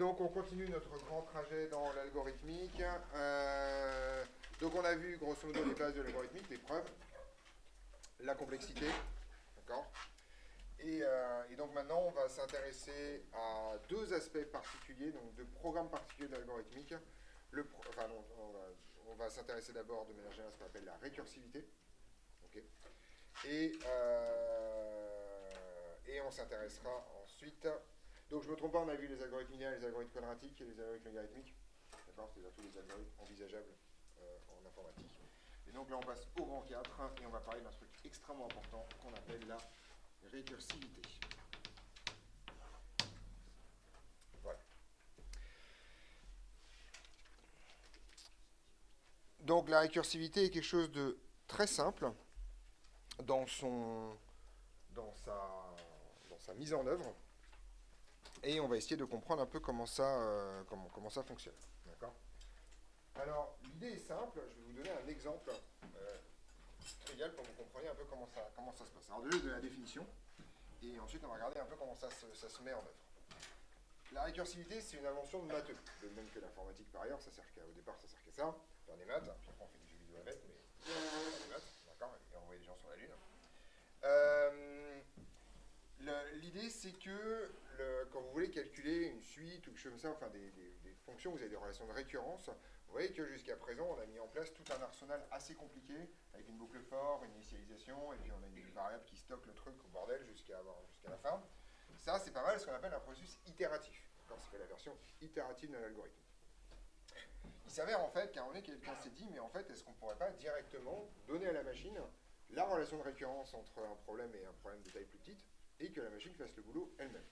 Donc on continue notre grand trajet dans l'algorithmique. Donc on a vu grosso modo les bases de l'algorithmique, les preuves, la complexité, d'accord. Et donc maintenant on va s'intéresser à deux aspects particuliers, donc deux programmes particuliers de l'algorithmique. Enfin non, on va s'intéresser d'abord de manière générale à ce qu'on appelle la récursivité, ok. Et on s'intéressera ensuite. Donc je ne me trompe pas, on a vu les algorithmes linéaires, les algorithmes quadratiques et les algorithmes logarithmiques. D'accord, c'est-à-dire tous les algorithmes envisageables en informatique. Et donc là on passe au rang 4 et on va parler d'un truc extrêmement important qu'on appelle la récursivité. Voilà. Donc la récursivité est quelque chose de très simple dans sa mise en œuvre. Et on va essayer de comprendre un peu comment ça fonctionne. D'accord. Alors, l'idée est simple. Je vais vous donner un exemple trivial pour que vous compreniez un peu comment ça se passe. Alors, déjà, je vais donner la définition. Et ensuite, on va regarder un peu comment ça se met en œuvre. La récursivité, c'est une invention de matheux. De même que l'informatique, par ailleurs. Au départ, ça sert qu'à ça. Faire des maths. Puis après, on fait des jeux vidéo avec. Mais faire des maths. D'accord. Et envoyer des gens sur la Lune. L'idée, c'est que quand vous voulez calculer une suite ou quelque chose comme ça, enfin des fonctions, vous avez des relations de récurrence. Vous voyez que jusqu'à présent, on a mis en place tout un arsenal assez compliqué, avec une boucle for, une initialisation, et puis on a une variable qui stocke le truc au bordel jusqu'à la fin. Ça, c'est pas mal, ce qu'on appelle un processus itératif. C'est la version itérative de l'algorithme. Il s'avère en fait qu'à un moment donné, quelqu'un s'est dit, mais en fait, est-ce qu'on ne pourrait pas directement donner à la machine la relation de récurrence entre un problème et un problème de taille plus petite, et que la machine fasse le boulot elle-même.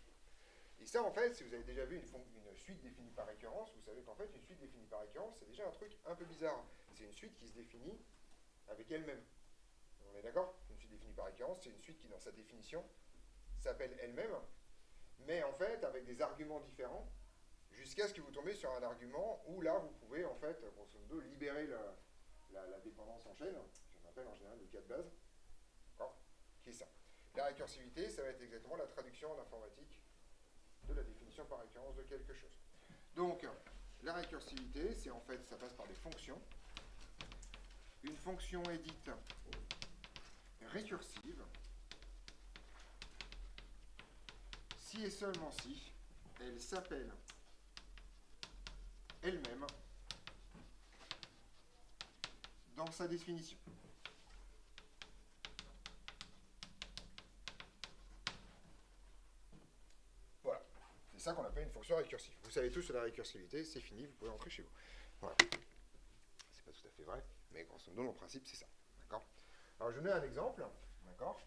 Et ça, en fait, si vous avez déjà vu une suite définie par récurrence, vous savez qu'en fait, une suite définie par récurrence, c'est déjà un truc un peu bizarre. C'est une suite qui se définit avec elle-même. On est d'accord? Une suite définie par récurrence, c'est une suite qui, dans sa définition, s'appelle elle-même, mais en fait, avec des arguments différents, jusqu'à ce que vous tombez sur un argument où là, vous pouvez, en fait, grosso modo, libérer la dépendance en chaîne, qu'on appelle en général le cas de base, d'accord, qui est ça. La récursivité, ça va être exactement la traduction en informatique de la définition par récurrence de quelque chose. Donc, la récursivité, c'est en fait, ça passe par des fonctions. Une fonction est dite récursive si et seulement si elle s'appelle elle-même dans sa définition. Voilà. C'est ça qu'on appelle une fonction récursive. Vous savez tout sur la récursivité, c'est fini, vous pouvez rentrer chez vous. Voilà. C'est pas tout à fait vrai, mais grosso modo, le principe, c'est ça. D'accord. Alors, je mets un exemple. D'accord.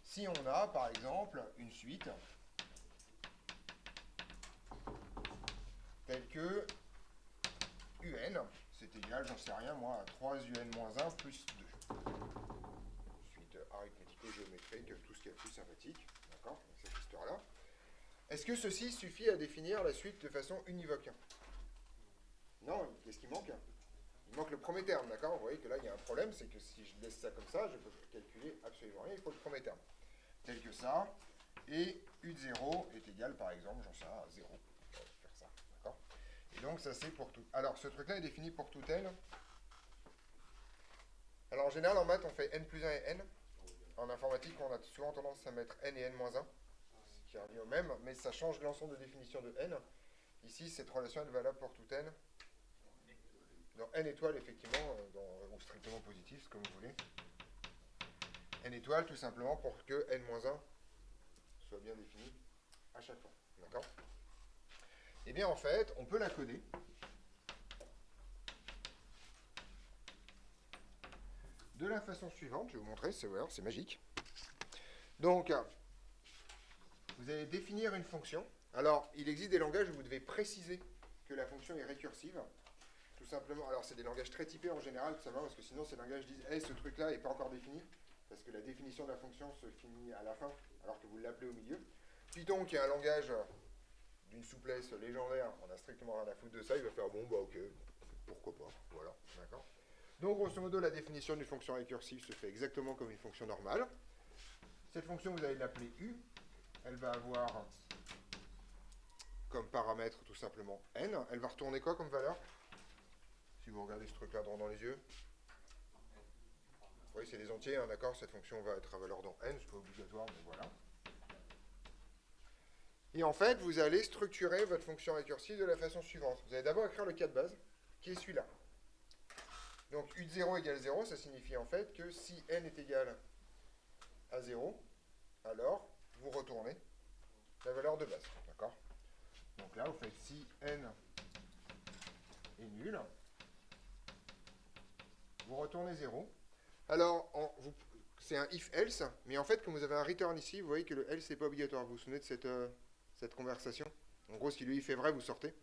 Si on a, par exemple, une suite telle que UN, c'est égal, j'en sais rien, moi, à 3UN-1 plus 2. Suite arithmético-géométrique, tout ce qui est plus sympathique, d'accord, cette histoire-là. Est-ce que ceci suffit à définir la suite de façon univoque? Non, qu'est-ce qui manque? Il manque le premier terme, d'accord? Vous voyez que là, il y a un problème, c'est que si je laisse ça comme ça, je peux calculer absolument rien, il faut le premier terme. Tel que ça, et U de 0 est égal, par exemple, j'en sais rien, à 0. On va faire ça, d'accord? Et donc, ça, c'est pour tout. Alors, ce truc-là est défini pour tout n. Alors, en général, en maths, on fait n plus 1 et n. En informatique, on a souvent tendance à mettre n et n moins 1, ce qui revient au même, mais ça change l'ensemble de définition de n. Ici, cette relation est valable pour tout n. Dans n étoiles, effectivement, ou strictement positif, comme vous voulez. N étoiles, tout simplement pour que n-1 soit bien défini à chaque fois. D'accord? Eh bien, en fait, on peut la coder de la façon suivante. Je vais vous montrer, c'est magique. Donc, vous allez définir une fonction. Alors, il existe des langages où vous devez préciser que la fonction est récursive. Tout simplement, alors c'est des langages très typés en général, tout simplement, parce que sinon ces langages disent hey, ce truc-là n'est pas encore défini, parce que la définition de la fonction se finit à la fin, alors que vous l'appelez au milieu. Python, qui est un langage d'une souplesse légendaire, on a strictement rien à foutre de ça, il va faire bon, bah ok, pourquoi pas, voilà, d'accord. Donc, grosso modo, la définition d'une fonction récursive se fait exactement comme une fonction normale. Cette fonction, vous allez l'appeler U. elle va avoir comme paramètre tout simplement n. Elle va retourner quoi comme valeur? Si vous regardez ce truc-là droit dans les yeux. Oui, c'est des entiers, hein, d'accord? Cette fonction va être à valeur dans n, c'est pas obligatoire, mais voilà. Et en fait, vous allez structurer votre fonction récursive de la façon suivante. Vous allez d'abord écrire le cas de base, qui est celui-là. Donc u de 0 égale 0, ça signifie en fait que si n est égal à 0, alors vous retournez la valeur de base. D'accord? Donc là, vous faites si n est nul, vous retournez 0. Alors, c'est un if-else, mais en fait, comme vous avez un return ici, vous voyez que le else n'est pas obligatoire. Vous vous souvenez de cette conversation? En gros, si lui il fait vrai, vous sortez,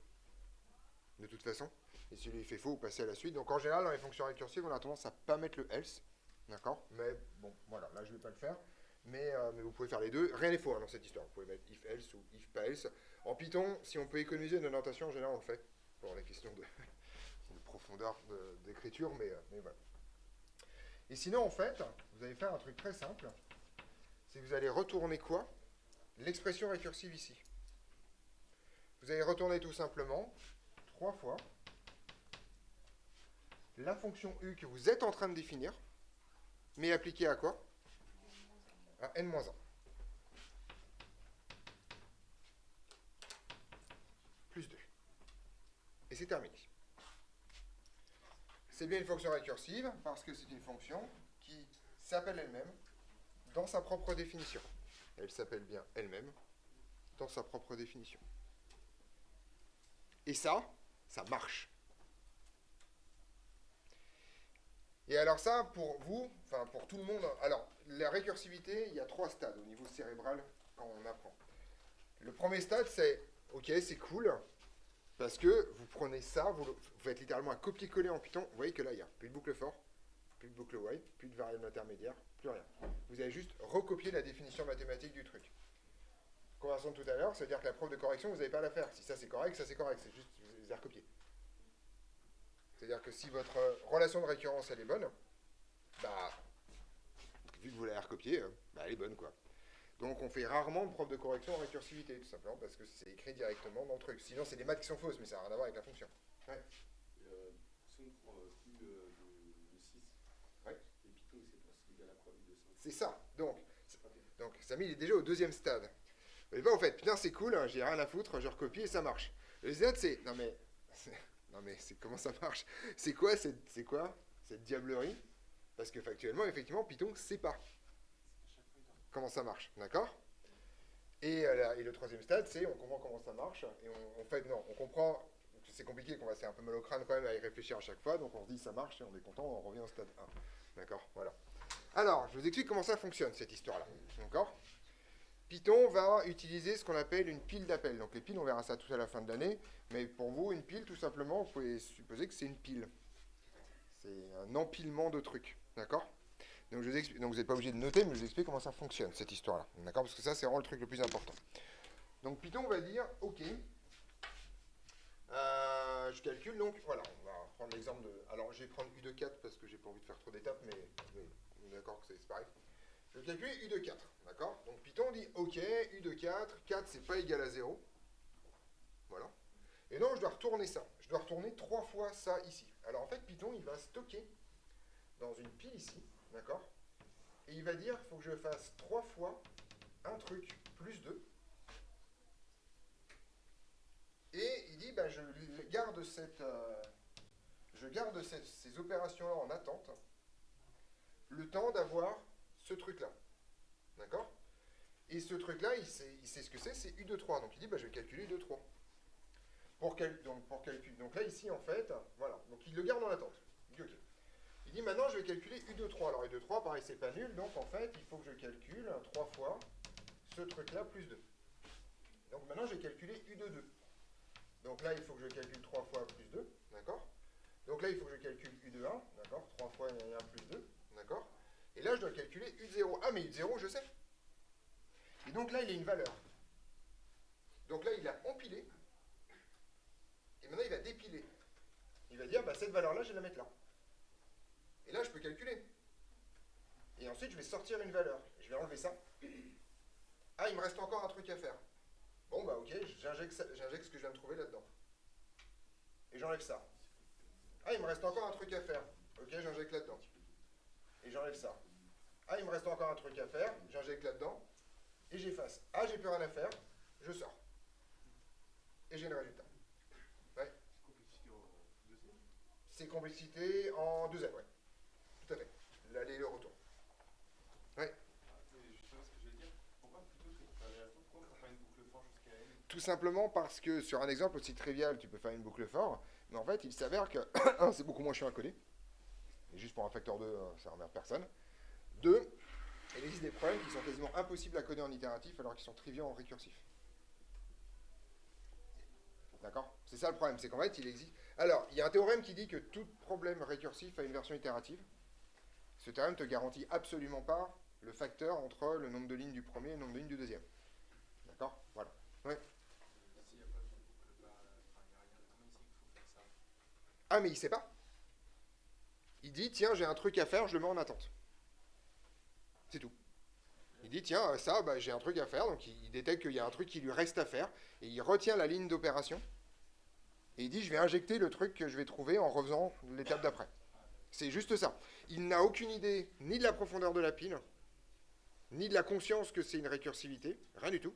de toute façon. Et si lui il fait faux, vous passez à la suite. Donc en général, dans les fonctions récursives, on a tendance à pas mettre le else. D'accord? Mais bon, voilà, là je ne vais pas le faire. Mais vous pouvez faire les deux. Rien n'est faux hein, dans cette histoire. Vous pouvez mettre if-else ou if-pas-else. En Python, si on peut économiser une notation, en général, on le fait. Pour la question de profondeur d'écriture, mais voilà. Et sinon, en fait, vous allez faire un truc très simple. C'est que vous allez retourner quoi? L'expression récursive ici. Vous allez retourner tout simplement 3 fois la fonction u que vous êtes en train de définir, mais appliquée à quoi? À n-1. Plus 2. Et c'est terminé. C'est bien une fonction récursive parce que c'est une fonction qui s'appelle elle-même dans sa propre définition. Elle s'appelle bien elle-même dans sa propre définition. Et ça marche. Et alors ça, pour vous, enfin pour tout le monde, alors la récursivité, il y a 3 stades au niveau cérébral quand on apprend. Le premier stade, c'est, ok, c'est cool, parce que vous prenez ça, vous faites littéralement un copier-coller en Python, vous voyez que là, il n'y a plus de boucle for, plus de boucle while, plus de variable intermédiaire, plus rien. Vous avez juste recopié la définition mathématique du truc. Conversion de tout à l'heure, ça veut dire que la preuve de correction, vous n'avez pas à la faire. Si ça c'est correct, c'est juste, vous avez recopié. C'est-à-dire que si votre relation de récurrence, elle est bonne, bah, vu que vous l'avez recopiée, bah, elle est bonne, quoi. Donc on fait rarement de preuve de correction en récursivité, tout simplement, parce que c'est écrit directement dans le truc. Sinon, c'est des maths qui sont fausses, mais ça n'a rien à voir avec la fonction. Ouais. Si on prend u de 6, ouais. et Python, c'est égal à quoi, u de 5? C'est ça. Donc Samy, il est déjà au deuxième stade. Vous voyez pas, en fait, putain, c'est cool, hein, j'ai rien à foutre, je recopie et ça marche. Le Z, c'est... Non mais c'est comment ça marche? C'est quoi cette diablerie? Parce que factuellement, effectivement, Python sait pas comment ça marche, d'accord? Et le troisième stade, c'est on comprend comment ça marche, et on comprend que c'est compliqué, qu'on va se faire un peu mal au crâne quand même à y réfléchir à chaque fois, donc on se dit ça marche, et on est content, on revient au stade 1. D'accord? Voilà. Alors, je vous explique comment ça fonctionne, cette histoire-là. D'accord? Python va utiliser ce qu'on appelle une pile d'appels. Donc les piles, on verra ça tout à la fin de l'année. Mais pour vous, une pile, tout simplement, vous pouvez supposer que c'est une pile. C'est un empilement de trucs. D'accord? Donc vous n'êtes pas obligé de noter, mais je vous explique comment ça fonctionne, cette histoire-là. D'accord? Parce que ça, c'est vraiment le truc le plus important. Donc Python va dire, OK, je calcule, donc voilà, on va prendre l'exemple de... Alors je vais prendre U de 4 parce que j'ai pas envie de faire trop d'étapes, mais on est d'accord que c'est pareil. Je vais calculer U de 4, d'accord? Donc Python dit, OK, U de 4, 4 c'est pas égal à 0. Voilà. Et donc je dois retourner ça. Je dois retourner 3 fois ça ici. Alors en fait, Python, il va stocker dans une pile ici, d'accord? Et il va dire, il faut que je fasse 3 fois un truc plus 2. Et il dit, bah, je garde ces opérations-là en attente, le temps d'avoir ce truc-là. D'accord? Et ce truc-là, il sait ce que c'est U de 3. Donc il dit, bah, je vais calculer U de 3. Pour calculer. Donc là, ici, en fait, voilà. Donc il le garde en attente. Il dit, OK. Il dit, maintenant, je vais calculer U de 3. Alors U de 3, pareil, c'est pas nul. Donc en fait, il faut que je calcule 3 fois ce truc-là plus 2. Donc maintenant, je vais calculer U de 2. Donc là, il faut que je calcule 3 fois plus 2, d'accord? Donc là, il faut que je calcule U de 1, d'accord? 3 fois 1 plus 2, d'accord? Et là, je dois calculer U de 0. Ah, mais U de 0, je sais. Et donc là, il a une valeur. Donc là, il a empilé. Et maintenant, il va dépiler. Il va dire, bah, cette valeur-là, je vais la mettre là. Et là, je peux calculer. Et ensuite, je vais sortir une valeur. Je vais enlever ça. Ah, Ah, il me reste encore un truc à faire. Bon, bah ok, j'injecte ce que je viens de trouver là-dedans. Et j'enlève ça. Ah, il me reste encore un truc à faire. Ok, j'injecte là-dedans. Et j'enlève ça. Ah, il me reste encore un truc à faire. J'injecte là-dedans. Et j'efface. Ah, j'ai plus rien à faire. Je sors. Et j'ai le résultat. Ouais. C'est complexité en 2N, ouais. Tout à fait. L'aller et le retour. Ouais. Justement, ce que je veux dire, pourquoi plutôt que de faire l'aller-retour, pourquoi on fait pas une boucle for jusqu'à N? Tout simplement parce que sur un exemple aussi trivial, tu peux faire une boucle for, mais en fait, il s'avère que, un, c'est beaucoup moins chiant à coder. Et juste pour un facteur 2, ça n'emmerde personne. Deux, il existe des problèmes qui sont quasiment impossibles à coder en itératif alors qu'ils sont triviaux en récursif. D'accord? C'est ça le problème, c'est qu'en fait, il existe... Alors, il y a un théorème qui dit que tout problème récursif a une version itérative. Ce théorème ne te garantit absolument pas le facteur entre le nombre de lignes du premier et le nombre de lignes du deuxième. D'accord? Voilà. Ouais. S'il n'y a pas de boucle, bah, enfin, il n'y a rien. Comment il sait qu'il faut faire ça? Ah, mais il sait pas. Il dit, tiens, j'ai un truc à faire, je le mets en attente. C'est tout. Il dit, tiens, ça, bah, j'ai un truc à faire, donc il détecte qu'il y a un truc qui lui reste à faire, et il retient la ligne d'opération, et il dit, je vais injecter le truc que je vais trouver en refaisant l'étape d'après. C'est juste ça. Il n'a aucune idée ni de la profondeur de la pile, ni de la conscience que c'est une récursivité, rien du tout.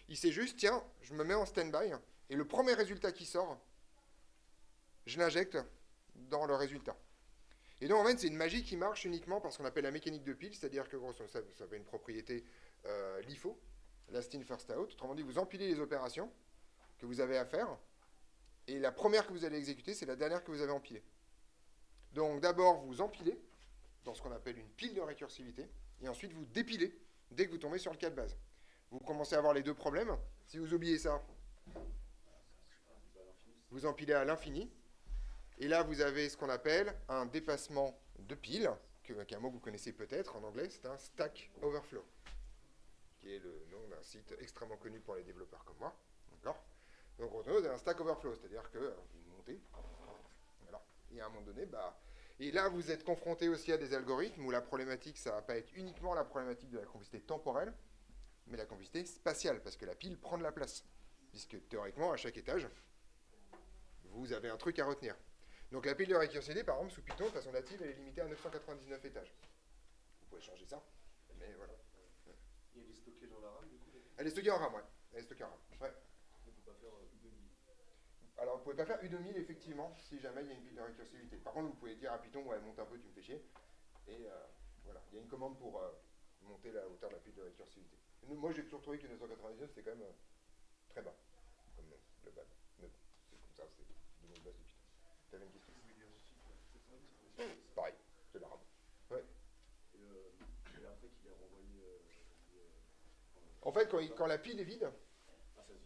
Il sait juste, tiens, je me mets en stand-by, et le premier résultat qui sort, je l'injecte dans le résultat. Et donc en fait, c'est une magie qui marche uniquement par ce qu'on appelle la mécanique de pile, c'est-à-dire que grosso modo, ça fait une propriété LIFO, last in first out. Autrement dit, vous empilez les opérations que vous avez à faire, et la première que vous allez exécuter, c'est la dernière que vous avez empilée. Donc d'abord, vous empilez dans ce qu'on appelle une pile de récursivité, et ensuite vous dépilez dès que vous tombez sur le cas de base. Vous commencez à avoir les deux problèmes. Si vous oubliez ça, vous empilez à l'infini. Et là, vous avez ce qu'on appelle un dépassement de pile, qui est un mot que vous connaissez peut-être en anglais, c'est un Stack Overflow, qui est le nom d'un site extrêmement connu pour les développeurs comme moi. D'accord? Donc, on a un Stack Overflow, c'est-à-dire que vous montez, voilà, et à un moment donné, bah, et là, vous êtes confronté aussi à des algorithmes où la problématique, ça ne va pas être uniquement la problématique de la complexité temporelle, mais la complexité spatiale, parce que la pile prend de la place, puisque théoriquement, à chaque étage, vous avez un truc à retenir. Donc la pile de récursivité, par exemple, sous Python, de façon native, elle est limitée à 999 étages. Vous pouvez changer ça, mais voilà. Et elle est stockée dans la RAM, du coup? Elle est stockée en RAM, ouais. Elle est stockée en RAM. Ouais. On ne peut pas faire U2000. Alors, vous ne pouvez pas faire U2000, effectivement, si jamais il y a une pile de récursivité. Par contre, vous pouvez dire à Python, ouais, monte un peu, tu me fais chier. Et voilà, il y a une commande pour monter la hauteur de la pile de récursivité. Moi, j'ai toujours trouvé que 999, c'était quand même très bas, comme global. Mais bon, c'est comme ça, c'est de mon base de Python. Tu avais une question? Pareil, c'est la RAM. Ouais. Et après qu'il est renvoyé. En fait, quand la pile est vide,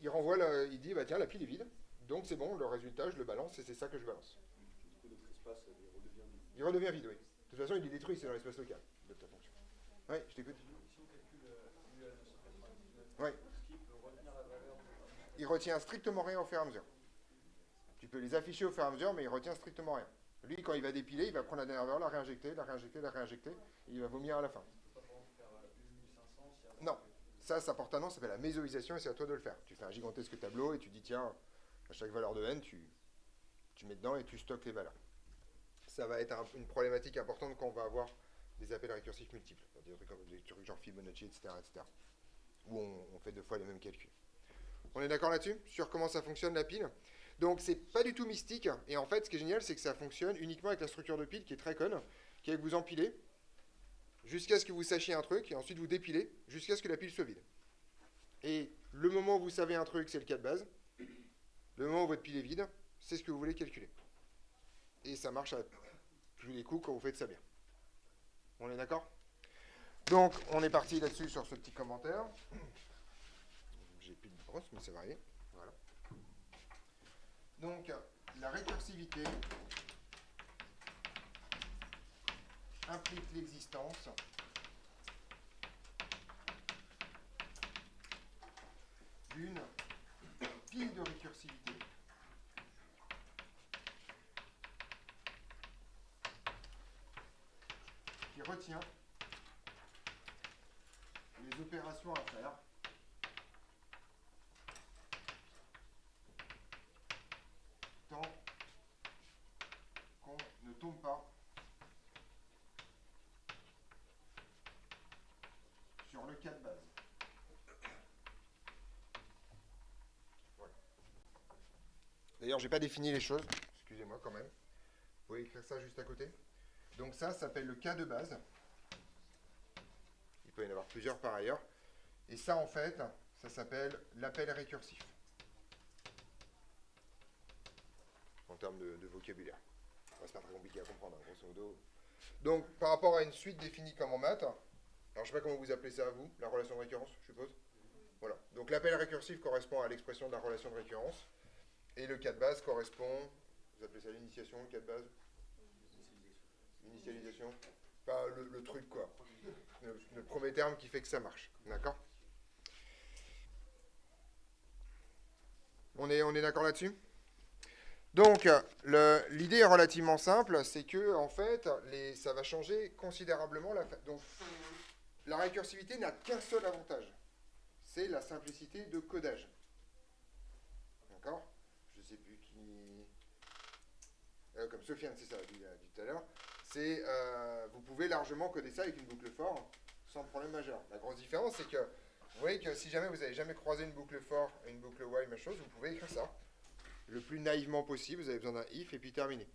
il renvoie, il dit, bah tiens, la pile est vide, donc c'est bon, le résultat, je le balance, et c'est ça que je balance. Du coup, notre espace, il redevient vide. Il redevient vide, oui. De toute façon, il est détruit, c'est dans l'espace local de ta fonction. Oui, je t'écoute. Si on calcule U à 999, Oui. est-ce qu'il peut retenir la valeur? Il retient strictement rien au fur et à mesure. Tu peux les afficher au fur et à mesure, mais il retient strictement rien. Lui, quand il va dépiler, il va prendre la dernière valeur, la réinjecter, la réinjecter, la réinjecter, et il va vomir à la fin. On peut pas vraiment faire U1500 si Non. Ça porte un nom, ça s'appelle la mésoisation, et c'est à toi de le faire. Tu fais un gigantesque tableau, et tu dis, tiens, à chaque valeur de n, tu mets dedans, et tu stockes les valeurs. Ça va être une problématique importante quand on va avoir des appels récursifs multiples. Des trucs genre Fibonacci, etc., etc. Où on fait deux fois les mêmes calculs. On est d'accord là-dessus? Sur comment ça fonctionne la pile? Donc c'est pas du tout mystique, et en fait ce qui est génial c'est que ça fonctionne uniquement avec la structure de pile qui est très conne, qui est que vous empilez jusqu'à ce que vous sachiez un truc, et ensuite vous dépilez jusqu'à ce que la pile soit vide. Et le moment où vous savez un truc, c'est le cas de base. Le moment où votre pile est vide, c'est ce que vous voulez calculer. Et ça marche à tous les coups quand vous faites ça bien. On est d'accord? Donc on est parti là-dessus sur ce petit commentaire. J'ai plus de brosse, mais ça va aller. Voilà. Donc, la récursivité implique l'existence d'une pile de récursivité qui retient les opérations à faire D'ailleurs, j'ai pas défini les choses. Excusez-moi quand même. Vous pouvez écrire ça juste à côté. Donc ça s'appelle le cas de base. Il peut y en avoir plusieurs par ailleurs. Et ça, en fait, ça s'appelle l'appel récursif. En termes de vocabulaire. Enfin, c'est pas très compliqué à comprendre, hein, grosso modo. Donc, par rapport à une suite définie comme en maths, alors je ne sais pas comment vous appelez ça à vous, la relation de récurrence, je suppose. Voilà. Donc l'appel récursif correspond à l'expression de la relation de récurrence. Et le cas de base correspond, vous appelez ça l'initiation, le cas de base? Initialisation. Enfin, le truc, quoi. Le premier terme qui fait que ça marche. D'accord? On est d'accord là-dessus? Donc, l'idée est relativement simple, c'est que, en fait, ça va changer considérablement donc, la récursivité n'a qu'un seul avantage, c'est la simplicité de codage. D'accord? Je ne sais plus qui... comme Sofiane, c'est ça, dit tout à l'heure. Vous pouvez largement coder ça avec une boucle for sans problème majeur. La grosse différence, c'est que vous voyez que si jamais vous n'avez jamais croisé une boucle for et une boucle while, même chose, vous pouvez écrire ça le plus naïvement possible. Vous avez besoin d'un if et puis terminé.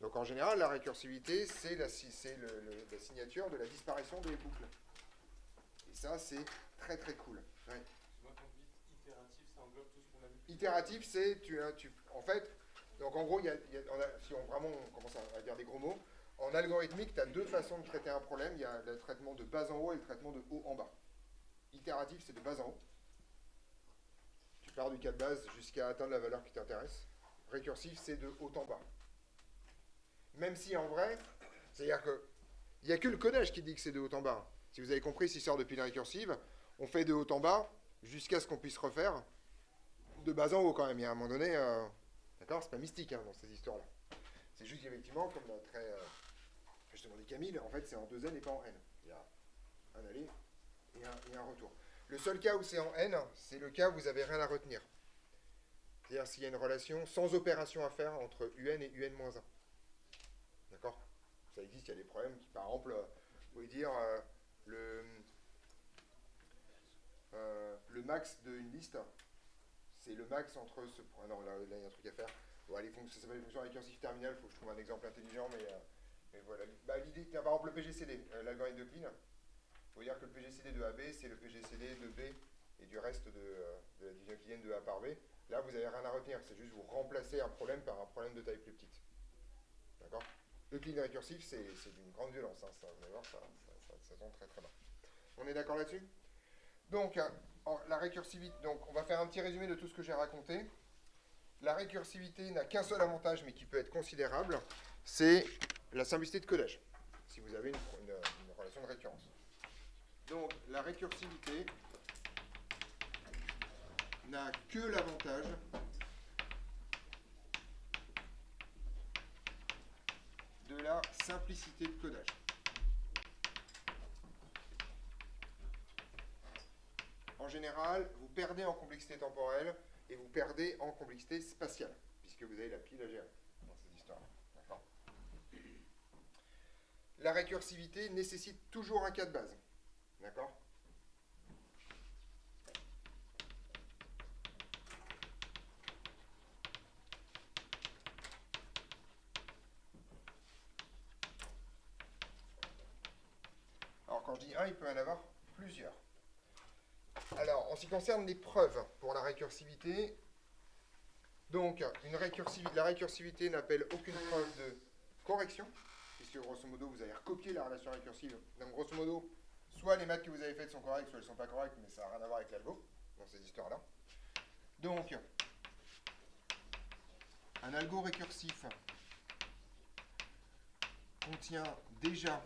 Donc en général, la récursivité, c'est la signature de la disparition des boucles. Et ça, c'est très très cool. Ouais. Moi, quand vous dites itératif, ça englobe tout ce qu'on a vu. Itératif, c'est en fait, donc en gros, si on commence à dire des gros mots, en algorithmique, tu as deux façons de traiter un problème. Il y a le traitement de bas en haut et le traitement de haut en bas. Itératif, c'est de bas en haut. Tu pars du cas de base jusqu'à atteindre la valeur qui t'intéresse. Récursif, c'est de haut en bas. Même si en vrai, c'est-à-dire que il n'y a que le codage qui dit que c'est de haut en bas. Si vous avez compris, s'il sort depuis la récursive, on fait de haut en bas jusqu'à ce qu'on puisse refaire de bas en haut quand même. Il y a un moment donné, d'accord, c'est pas mystique dans ces histoires-là. C'est juste qu'effectivement, comme l'a très justement dit Camille, en fait c'est en 2n et pas en n. Il y a un aller et un retour. Le seul cas où c'est en n, c'est le cas où vous n'avez rien à retenir. C'est-à-dire s'il y a une relation sans opération à faire entre un et un-1. D'accord? Ça existe, il y a des problèmes qui, par exemple, vous pouvez dire le max d'une liste, c'est le max entre ce point. Non, là, il y a un truc à faire. Bon, ça s'appelle les fonctions récursives terminales, il faut que je trouve un exemple intelligent, mais voilà. Bah, l'idée, par exemple, le PGCD, l'algorithme de Kleene, il faut dire que le PGCD de AB, c'est le PGCD de B et du reste de la division clienne de A par B. Là, vous n'avez rien à retenir, c'est juste vous remplacer un problème par un problème de taille plus petite. D'accord? Le Kleene récursif, c'est d'une grande violence, hein, ça, vous allez voir, ça tombe très très bas. On est d'accord là-dessus? Donc, la récursivité, donc on va faire un petit résumé de tout ce que j'ai raconté. La récursivité n'a qu'un seul avantage, mais qui peut être considérable, c'est la simplicité de codage, si vous avez une relation de récurrence. Donc, la récursivité n'a que l'avantage de la simplicité de codage. En général, vous perdez en complexité temporelle et vous perdez en complexité spatiale, puisque vous avez la pile à gérer dans cette histoire. D'accord ? La récursivité nécessite toujours un cas de base. D'accord ? Alors, quand je dis un, il peut y en avoir plusieurs. Alors, en ce qui concerne les preuves pour la récursivité, donc la récursivité n'appelle aucune preuve de correction, puisque grosso modo, vous allez recopier la relation récursive. Donc, grosso modo, soit les maths que vous avez faites sont correctes, soit elles ne sont pas correctes, mais ça n'a rien à voir avec l'algo, dans ces histoires-là. Donc, un algo récursif contient déjà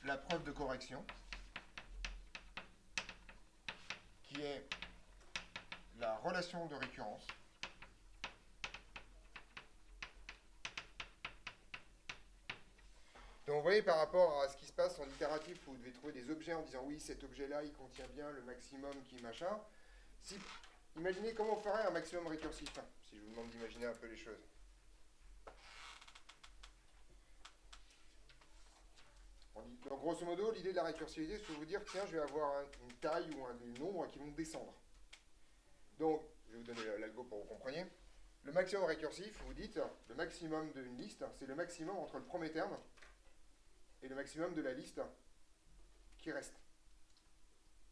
la preuve de correction, qui est la relation de récurrence Donc vous voyez par rapport à ce qui se passe en itératif, où vous devez trouver des objets en disant oui, cet objet-là, il contient bien le maximum qui machin. Imaginez comment on ferait un maximum récursif, si je vous demande d'imaginer un peu les choses. Donc grosso modo, l'idée de la récursivité, c'est de vous dire, tiens, je vais avoir une taille ou des nombres qui vont descendre. Donc, je vais vous donner l'algo pour que vous compreniez. Le maximum récursif, vous dites, le maximum d'une liste, c'est le maximum entre le premier terme et le maximum de la liste qui reste.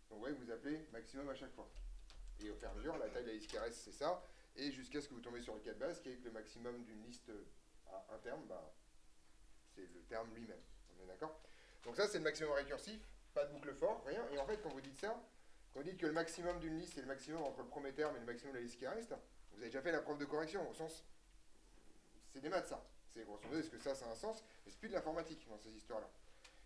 Donc vous voyez, vous appelez maximum à chaque fois. Et au fur et à mesure, la taille de la liste qui reste, c'est ça. Et jusqu'à ce que vous tombez sur le cas de base, qui est que le maximum d'une liste à un terme, bah, c'est le terme lui-même. On est d'accord? Donc ça, c'est le maximum récursif, pas de boucle for, rien. Et en fait, quand vous dites ça, quand vous dites que le maximum d'une liste, c'est le maximum entre le premier terme et le maximum de la liste qui reste, vous avez déjà fait la preuve de correction, au sens, c'est des maths, ça. C'est grosso modo, est-ce que ça a un sens? Mais c'est plus de l'informatique dans ces histoires-là.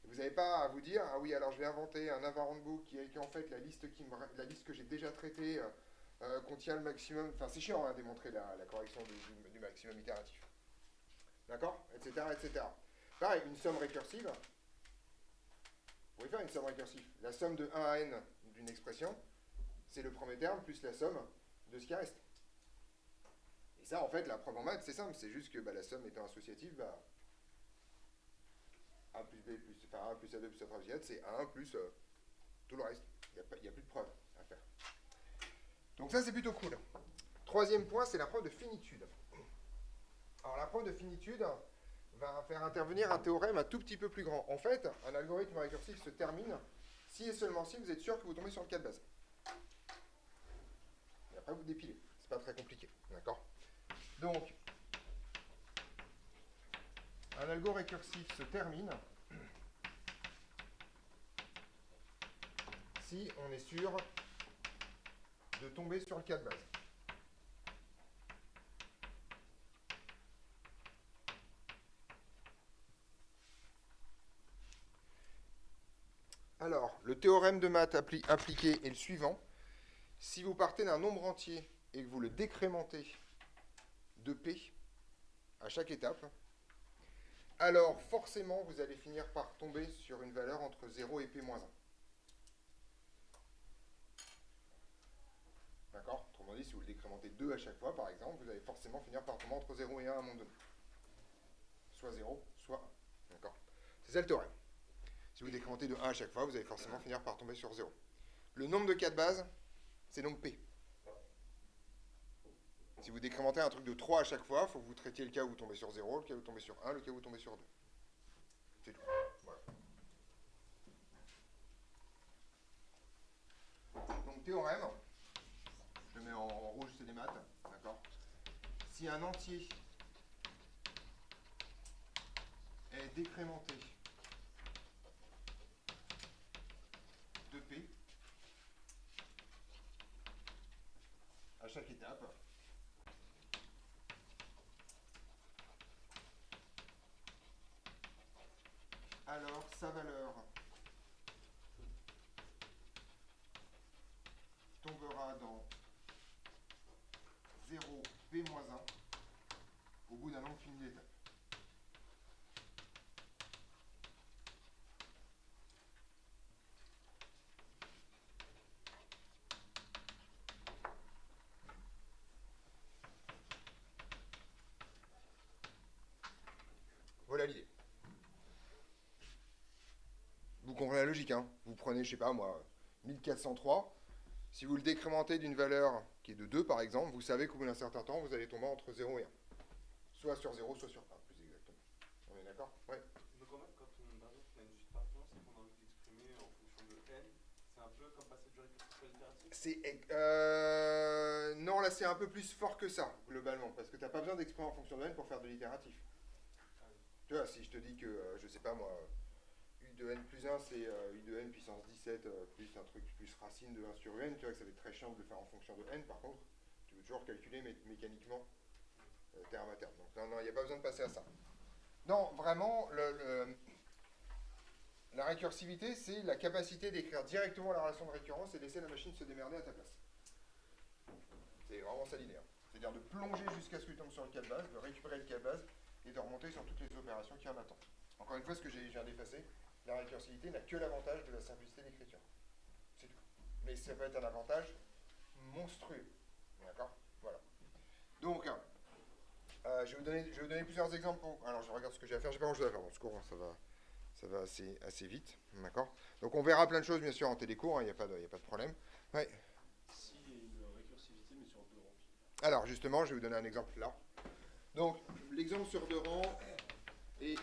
Vous n'avez pas à vous dire, ah oui, alors je vais inventer un invariant book qui est en fait la liste que j'ai déjà traitée contient le maximum. Enfin, c'est chiant à démontrer la correction du maximum itératif. D'accord? Etc. etc. Pareil, une somme récursive. Vous pouvez faire une somme récursive. La somme de 1 à n d'une expression, c'est le premier terme plus la somme de ce qui reste. Et ça, en fait, la preuve en maths, c'est simple. C'est juste que la somme étant associative, A plus B plus, enfin 1 plus A2 plus A3 plus A4, c'est 1 plus tout le reste. Il n'y a plus de preuve à faire. Donc ça, c'est plutôt cool. Troisième point, c'est la preuve de finitude. Alors la preuve de finitude va faire intervenir un théorème un tout petit peu plus grand. En fait, un algorithme récursif se termine si et seulement si vous êtes sûr que vous tombez sur le cas de base. Et après, vous dépilez. C'est pas très compliqué. D'accord? Donc, un algo récursif se termine si on est sûr de tomber sur le cas de base. Alors, le théorème de maths appliqué est le suivant. Si vous partez d'un nombre entier et que vous le décrémentez de p à chaque étape, alors forcément vous allez finir par tomber sur une valeur entre 0 et p-1. D'accord? Autrement dit, si vous le décrémentez 2 à chaque fois, par exemple, vous allez forcément finir par tomber entre 0 et 1 à un moment donné. Soit 0, soit 1. D'accord? C'est ça le théorème. Si vous décrémentez de 1 à chaque fois, vous allez forcément finir par tomber sur 0. Le nombre de cas de base, c'est donc P. Si vous décrémentez un truc de 3 à chaque fois, il faut que vous traitiez le cas où vous tombez sur 0, le cas où vous tombez sur 1, le cas où vous tombez sur 2. C'est tout. Voilà. Donc théorème, je le mets en rouge, c'est des maths, d'accord? Si un entier est décrémenté de P à chaque étape, alors sa valeur tombera dans 0, P-1 au bout d'un nombre fini d'étapes. Voilà l'idée. Vous comprenez la logique, hein? Vous prenez, je sais pas moi, 1403. Si vous le décrémentez d'une valeur qui est de 2 par exemple, vous savez qu'au bout d'un certain temps, vous allez tomber entre 0 et 1. Soit sur 0, soit sur 1, plus exactement. On est d'accord? Oui. Donc en fait, quand on, par exemple, on a une suite partant, c'est qu'on a envie d'exprimer en fonction de n, c'est un peu comme passer du récursif à l'itératif? Non, là c'est un peu plus fort que ça, globalement, parce que tu n'as pas besoin d'exprimer en fonction de n pour faire de l'itératif. Ah oui. Tu vois, si je te dis que, je sais pas moi, u de n plus 1, c'est u de n puissance 17 plus un truc plus racine de 1 sur n, tu vois que ça va être très chiant de le faire en fonction de n, par contre, tu veux toujours calculer mécaniquement terme à terme. Donc non, il n'y a pas besoin de passer à ça. Non, vraiment, la récursivité, c'est la capacité d'écrire directement la relation de récurrence et laisser la machine se démerder à ta place. C'est vraiment ça l'idée. C'est-à-dire de plonger jusqu'à ce que tu tombes sur le cas de base, de récupérer le cas de base et de remonter sur toutes les opérations qui en attendent. Encore une fois, ce que je viens d'effacer, la récursivité n'a que l'avantage de la simplicité d'écriture. C'est tout. Mais ça peut être un avantage monstrueux. D'accord? Voilà. Donc, je vais vous donner plusieurs exemples. Alors, je regarde ce que j'ai à faire. J'ai pas grand-chose à faire. Bon, secours, ça Ça va assez vite, d'accord? Donc on verra plein de choses, bien sûr, en télécours, il n'y a pas de problème. Ouais. Si il y a une récursivité, mais sur 2 rangs. Alors, justement, je vais vous donner un exemple là. Donc, l'exemple sur 2 rangs, et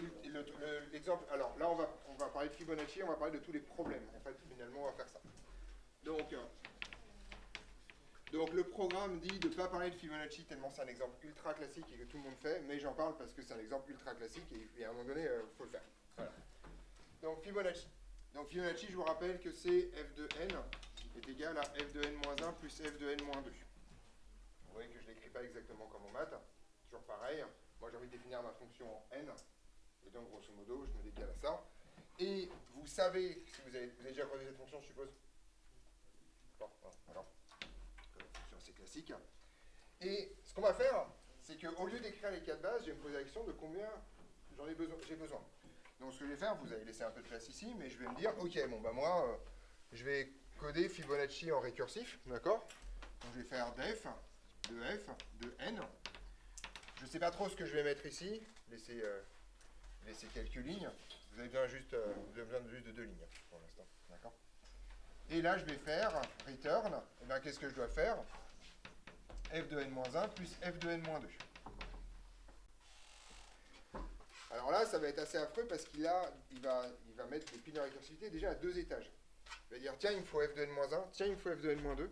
l'exemple... Alors, là, on va parler de Fibonacci, on va parler de tous les problèmes. En fait, finalement, on va faire ça. Donc le programme dit de ne pas parler de Fibonacci tellement c'est un exemple ultra classique et que tout le monde fait, mais j'en parle parce que c'est un exemple ultra classique et à un moment donné, il faut le faire. Voilà. Donc Fibonacci. Donc Fibonacci, je vous rappelle que c'est f de n est égal à f de n-1 plus f de n-2. Vous voyez que je ne l'écris pas exactement comme en maths, toujours pareil. Moi j'ai envie de définir ma fonction en n, et donc grosso modo, je me décale à ça. Et vous savez, si vous avez déjà connu cette fonction, je suppose. Bon, voilà. Fonction assez classique. Et ce qu'on va faire, c'est qu'au lieu d'écrire les 4 bases, je vais me poser la question de combien j'ai besoin. Donc ce que je vais faire, vous avez laissé un peu de place ici, mais je vais me dire, ok, bon bah moi, je vais coder Fibonacci en récursif, d'accord? Donc je vais faire def, de n. Je ne sais pas trop ce que je vais mettre ici, laissez quelques lignes. Vous avez besoin juste de 2 lignes pour l'instant, d'accord? Et là, je vais faire return. Et bien, qu'est-ce que je dois faire? F de n-1 plus F de n-2. Alors là, ça va être assez affreux parce qu'il va mettre des piles de récursivité déjà à 2 étages. Il va dire, tiens, il me faut F de n-1, tiens, il me faut F de n-2.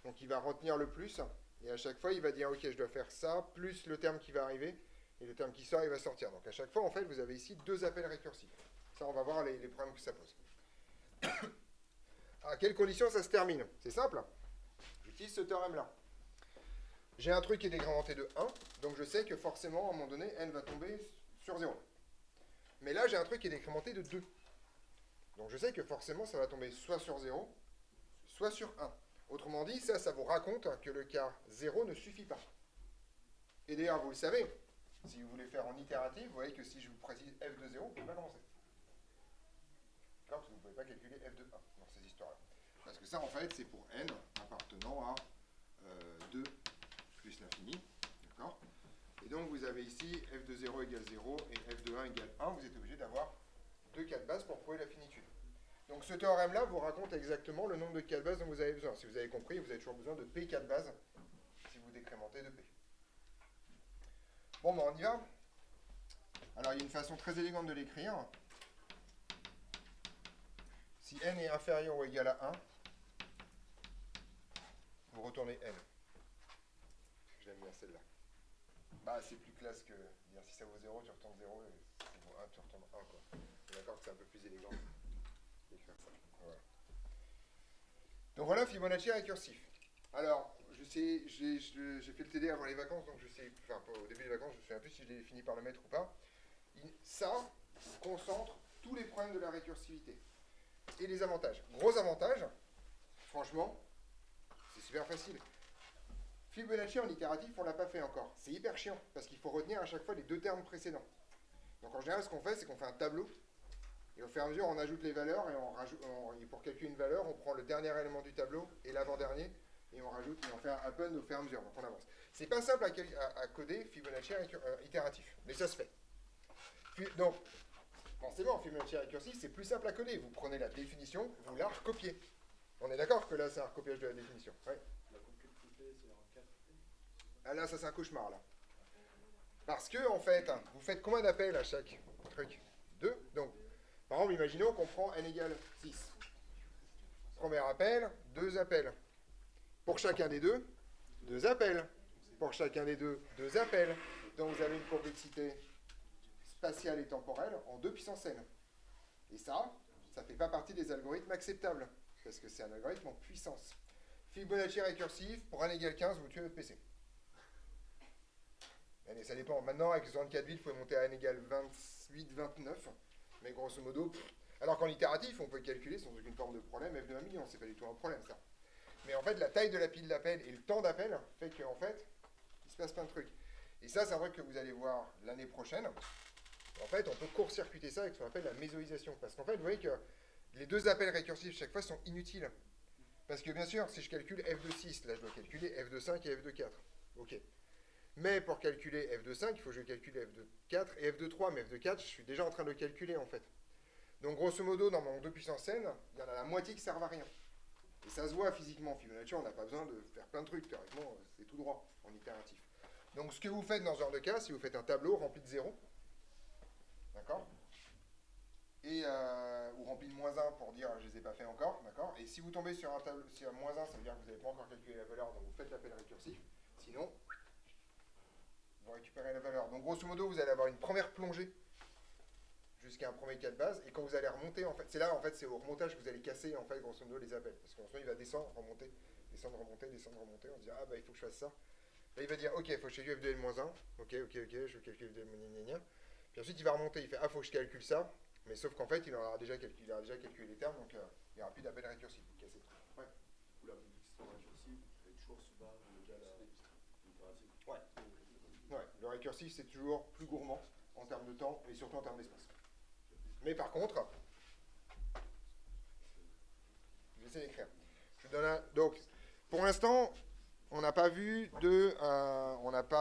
Donc il va retenir le plus. Et à chaque fois, il va dire, ok, je dois faire ça, plus le terme qui va arriver. Et le terme qui sort, il va sortir. Donc à chaque fois, en fait, vous avez ici 2 appels récursifs. Ça, on va voir les problèmes que ça pose. À quelles conditions ça se termine? C'est simple. J'utilise ce théorème-là. J'ai un truc qui est décrémenté de 1, donc je sais que forcément, à un moment donné, n va tomber sur 0. Mais là, j'ai un truc qui est décrémenté de 2. Donc je sais que forcément, ça va tomber soit sur 0, soit sur 1. Autrement dit, ça vous raconte que le cas 0 ne suffit pas. Et d'ailleurs, vous le savez, si vous voulez faire en itératif, vous voyez que si je vous précise f de 0, vous ne pouvez pas commencer. Parce que vous ne pouvez pas calculer f de 1 dans ces histoires-là. Parce que ça, en fait, c'est pour n appartenant à 2 plus l'infini. D'accord? Et donc, vous avez ici f de 0 égale 0 et f de 1 égale 1. Vous êtes obligé d'avoir 2 cas de base pour prouver la finitude. Donc, ce théorème-là vous raconte exactement le nombre de cas de base dont vous avez besoin. Si vous avez compris, vous avez toujours besoin de p cas de base si vous décrémentez de p. Bon, ben, on y va. Alors, il y a une façon très élégante de l'écrire. Si n est inférieur ou égal à 1, vous retournez n. Je l'aime bien celle-là. Bah, c'est plus classe que dire si ça vaut 0, tu retournes 0, et si ça vaut 1, tu retournes 1, quoi. On est d'accord que c'est un peu plus élégant d'écrire ça. Voilà. Donc voilà, Fibonacci récursif. Alors, je sais, j'ai fait le TD avant les vacances, donc je sais, enfin, au début des vacances, je ne sais plus si je l'ai fini par le mettre ou pas. Ça concentre tous les problèmes de la récursivité. Et les avantages. Gros avantage, franchement, c'est super facile. Fibonacci en itératif, on ne l'a pas fait encore. C'est hyper chiant, parce qu'il faut retenir à chaque fois les 2 termes précédents. Donc en général, ce qu'on fait, c'est qu'on fait un tableau, et au fur et à mesure, on ajoute les valeurs, et pour calculer une valeur, on prend le dernier élément du tableau, et l'avant-dernier, et on rajoute, et on fait un append au fur et à mesure, donc on avance. C'est pas simple à coder Fibonacci itératif, mais ça se fait. Donc, forcément, Fibonacci récursif, c'est plus simple à coder. Vous prenez la définition, vous la recopiez. On est d'accord que là, c'est un recopiage de la définition. Ouais. La compute coupée, c'est en 4. Ah là, ça c'est un cauchemar, là. Parce que, en fait, vous faites combien d'appels à chaque truc? 2. Donc, par exemple, imaginons qu'on prend n égale 6. Premier appel, 2 appels. Pour chacun des deux, 2 appels. Pour chacun des deux, 2 appels. Donc, vous avez une complexité spatiale et temporelle en 2 puissance n. Et ça ne fait pas partie des algorithmes acceptables, parce que c'est un algorithme en puissance. Fibonacci récursif, pour n égale 15, vous tuez votre PC. Allez, ça dépend. Maintenant, avec 64 bits, vous pouvez monter à n égale 28, 29, mais grosso modo, alors qu'en itératif, on peut calculer sans aucune forme de problème f de 1 million, c'est pas du tout un problème, ça. Mais en fait, la taille de la pile d'appel et le temps d'appel fait qu'en fait, il se passe plein de trucs. Et ça, c'est un truc que vous allez voir l'année prochaine. En fait, on peut court-circuiter ça avec ce qu'on appelle la mésoisation. Parce qu'en fait, vous voyez que les 2 appels récursifs chaque fois sont inutiles. Parce que bien sûr, si je calcule f de 6, là je dois calculer f de 5 et f de 4. Ok. Mais pour calculer f de 5, il faut que je calcule f de 4 et f de 3. Mais f de 4, je suis déjà en train de le calculer en fait. Donc grosso modo, dans mon 2 puissance n, il y en a la moitié qui ne servent à rien. Et ça se voit physiquement. Fibonacci, on n'a pas besoin de faire plein de trucs. Théoriquement, c'est tout droit en itératif. Donc ce que vous faites dans ce genre de cas, si vous faites un tableau rempli de 0, d'accord, et ou rempli de -1 pour dire je ne les ai pas fait encore, d'accord, et si vous tombez sur un tableau, si un -1, ça veut dire que vous n'avez pas encore calculé la valeur, donc vous faites l'appel récursif. Sinon, vous récupérez la valeur. Donc grosso modo, vous allez avoir une première plongée jusqu'à un premier cas de base, et quand vous allez remonter, en fait, c'est là, en fait, c'est au remontage que vous allez casser, en fait, grosso modo, les appels. Parce qu'en il va descendre, remonter, descendre, remonter, descendre, remonter, on se dit, ah bah il faut que je fasse ça. Là, il va dire, ok, il faut que je calcule F2N-1, ok, je calcule F2N-1, puis ensuite il va remonter, il fait, ah, il faut que je calcule ça, mais sauf qu'en fait, il aura déjà calculé les termes, donc il n'y aura plus d'appel récursif, vous cassez tout. Ouais. Ou la multiplication récursive, elle est toujours supérieure ou égale à l'itérative. Ouais, le récursif, c'est toujours plus gourmand en termes de temps, et surtout en termes d'espace. Mais par contre, je vais essayer d'écrire. Je donne donc, pour l'instant, on n'a pas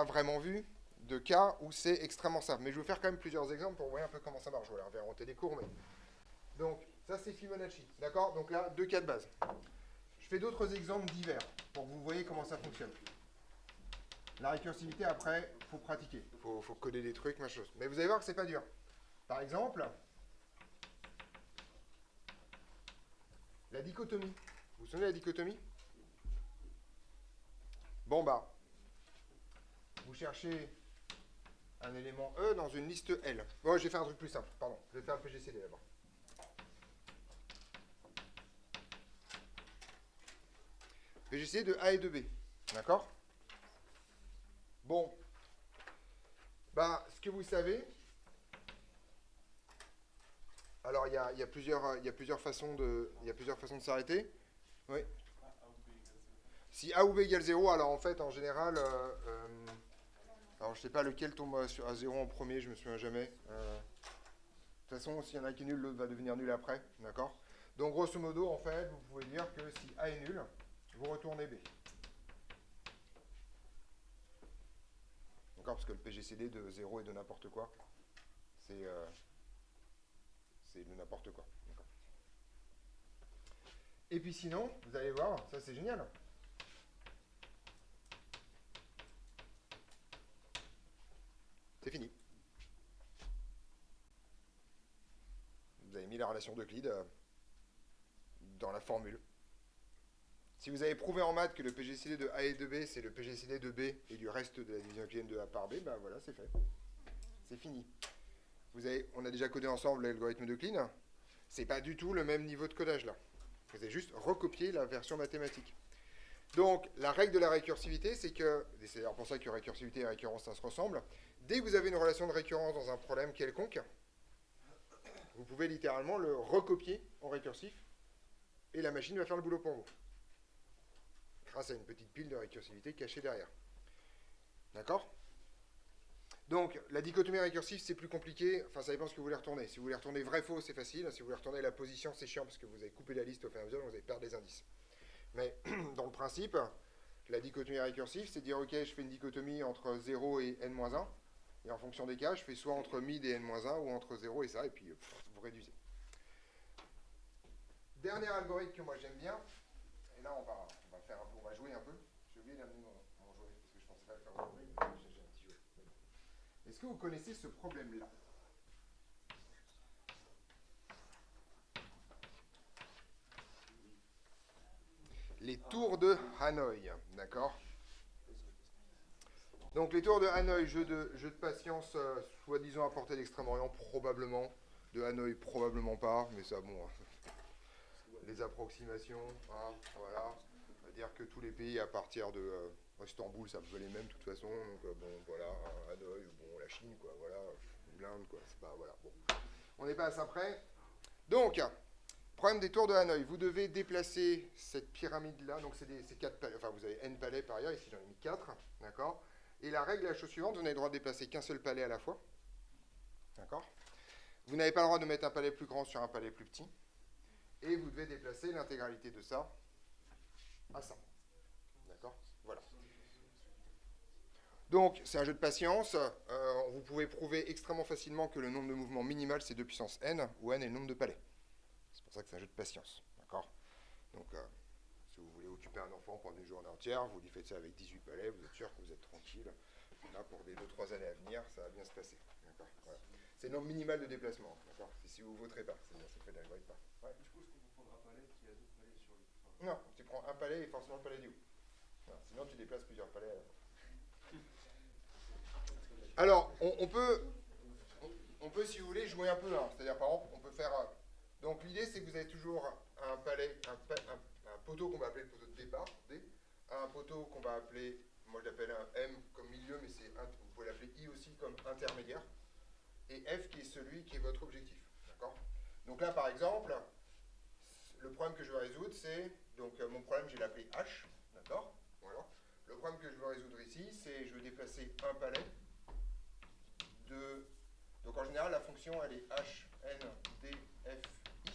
vraiment vu de cas où c'est extrêmement simple. Mais je vais vous faire quand même plusieurs exemples pour voir un peu comment ça marche. Je vais inventer des cours, mais... Donc, ça c'est Fibonacci, d'accord? Donc là, 2 cas de base. Je fais d'autres exemples divers pour que vous voyez comment ça fonctionne. La récursivité, après, il faut pratiquer. Il faut coder des trucs, machin. Mais vous allez voir que c'est pas dur. Par exemple, la dichotomie. Vous vous souvenez de la dichotomie? Bon, bah, vous cherchez un élément E dans une liste L. Bon, je vais faire un truc plus simple, pardon. Je vais faire un PGCD d'abord. PGCD de A et de B. D'accord? Bon. Bah, ce que vous savez... Alors, il y a plusieurs façons de s'arrêter. Oui. Si A ou B égale 0, alors en fait, en général, alors je sais pas lequel tombe à 0 en premier, je me souviens jamais. De toute façon, s'il y en a qui est nul, l'autre va devenir nul après, d'accord? Donc, grosso modo, en fait, vous pouvez dire que si A est nul, vous retournez B. D'accord? Parce que le PGCD de 0 et de n'importe quoi, c'est de n'importe quoi. Et puis sinon, vous allez voir, ça c'est génial. C'est fini. Vous avez mis la relation d'Euclide dans la formule. Si vous avez prouvé en maths que le PGCD de A et de B, c'est le PGCD de B et du reste de la division euclidienne de A par B, ben voilà, c'est fait. C'est fini. On a déjà codé ensemble l'algorithme d'Euclide. C'est pas du tout le même niveau de codage là. Vous avez juste recopié la version mathématique. Donc, la règle de la récursivité, c'est que, et c'est d'ailleurs pour ça que récursivité et récurrence, ça se ressemble, dès que vous avez une relation de récurrence dans un problème quelconque, vous pouvez littéralement le recopier en récursif, et la machine va faire le boulot pour vous. Grâce à une petite pile de récursivité cachée derrière. D'accord? Donc, la dichotomie récursive, c'est plus compliqué. Enfin, ça dépend de ce que vous voulez retourner. Si vous voulez retourner vrai-faux, c'est facile. Si vous voulez retourner la position, c'est chiant parce que vous avez coupé la liste au fur et à mesure, donc vous allez perdre des indices. Mais, dans le principe, la dichotomie récursive, c'est de dire, ok, je fais une dichotomie entre 0 et n-1. Et en fonction des cas, je fais soit entre mid et n-1 ou entre 0 et ça, et puis vous réduisez. Dernier algorithme que moi j'aime bien, et là on va jouer un peu. J'ai oublié d'amener mon jouet, parce que je pensais pas le faire aujourd'hui, mais j'ai un petit jouet. Est-ce que vous connaissez ce problème-là? Les tours de Hanoï, d'accord? Donc les tours de Hanoï, jeu de patience, soi-disant à portée d'Extrême-Orient, probablement. De Hanoï, probablement pas, mais ça, bon, les approximations, hein, voilà. On va dire que tous les pays à partir de Istanbul, c'est un peu les mêmes de toute façon. Donc bon, voilà, Hanoï, bon, la Chine, quoi, voilà, l'Inde, quoi, c'est pas, voilà, bon. On n'est pas à ça près. Donc, problème des tours de Hanoï. Vous devez déplacer cette pyramide-là, donc c'est 4 palais, enfin vous avez n palais par ailleurs, ici j'en ai mis 4, d'accord? Et la règle est la chose suivante, vous n'avez le droit de déplacer qu'un seul palais à la fois. D'accord? Vous n'avez pas le droit de mettre un palais plus grand sur un palais plus petit. Et vous devez déplacer l'intégralité de ça à ça. D'accord? Voilà. Donc, c'est un jeu de patience. Vous pouvez prouver extrêmement facilement que le nombre de mouvements minimal, c'est 2 puissance n, où n est le nombre de palais. C'est pour ça que c'est un jeu de patience. D'accord? Donc, si vous voulez occuper un enfant pendant une journée entière, vous lui faites ça avec 18 palais, vous êtes sûr que vous êtes tranquille. Là, pour des 2-3 années à venir, ça va bien se passer. D'accord? Voilà. C'est le nombre minimal de déplacement. D'accord? C'est si vous ne voterez pas. C'est-à-dire, ça fait de l'algorithme pas. Ouais. Du coup, est-ce qu'on peut prendre un palais qui a deux palais sur le. Enfin, Non, tu prends un palais et forcément le palais du haut. Non, sinon, tu déplaces plusieurs palais à la fois. Alors, on peut, si vous voulez, jouer un peu. Hein. C'est-à-dire, par exemple, on peut faire. Donc, l'idée, c'est que vous avez toujours un palais, un poteau qu'on va appeler le poteau de départ, D, un poteau qu'on va appeler, moi je l'appelle un M comme milieu, mais vous pouvez l'appeler I aussi comme intermédiaire, et F qui est celui qui est votre objectif. D'accord? Donc là, par exemple, le problème que je veux résoudre, c'est. Donc, mon problème, j'ai l'appelé H. D'accord? Voilà. Le problème que je veux résoudre ici, c'est je veux déplacer un palais de. Donc en général, la fonction, elle est h, n, d, f, i.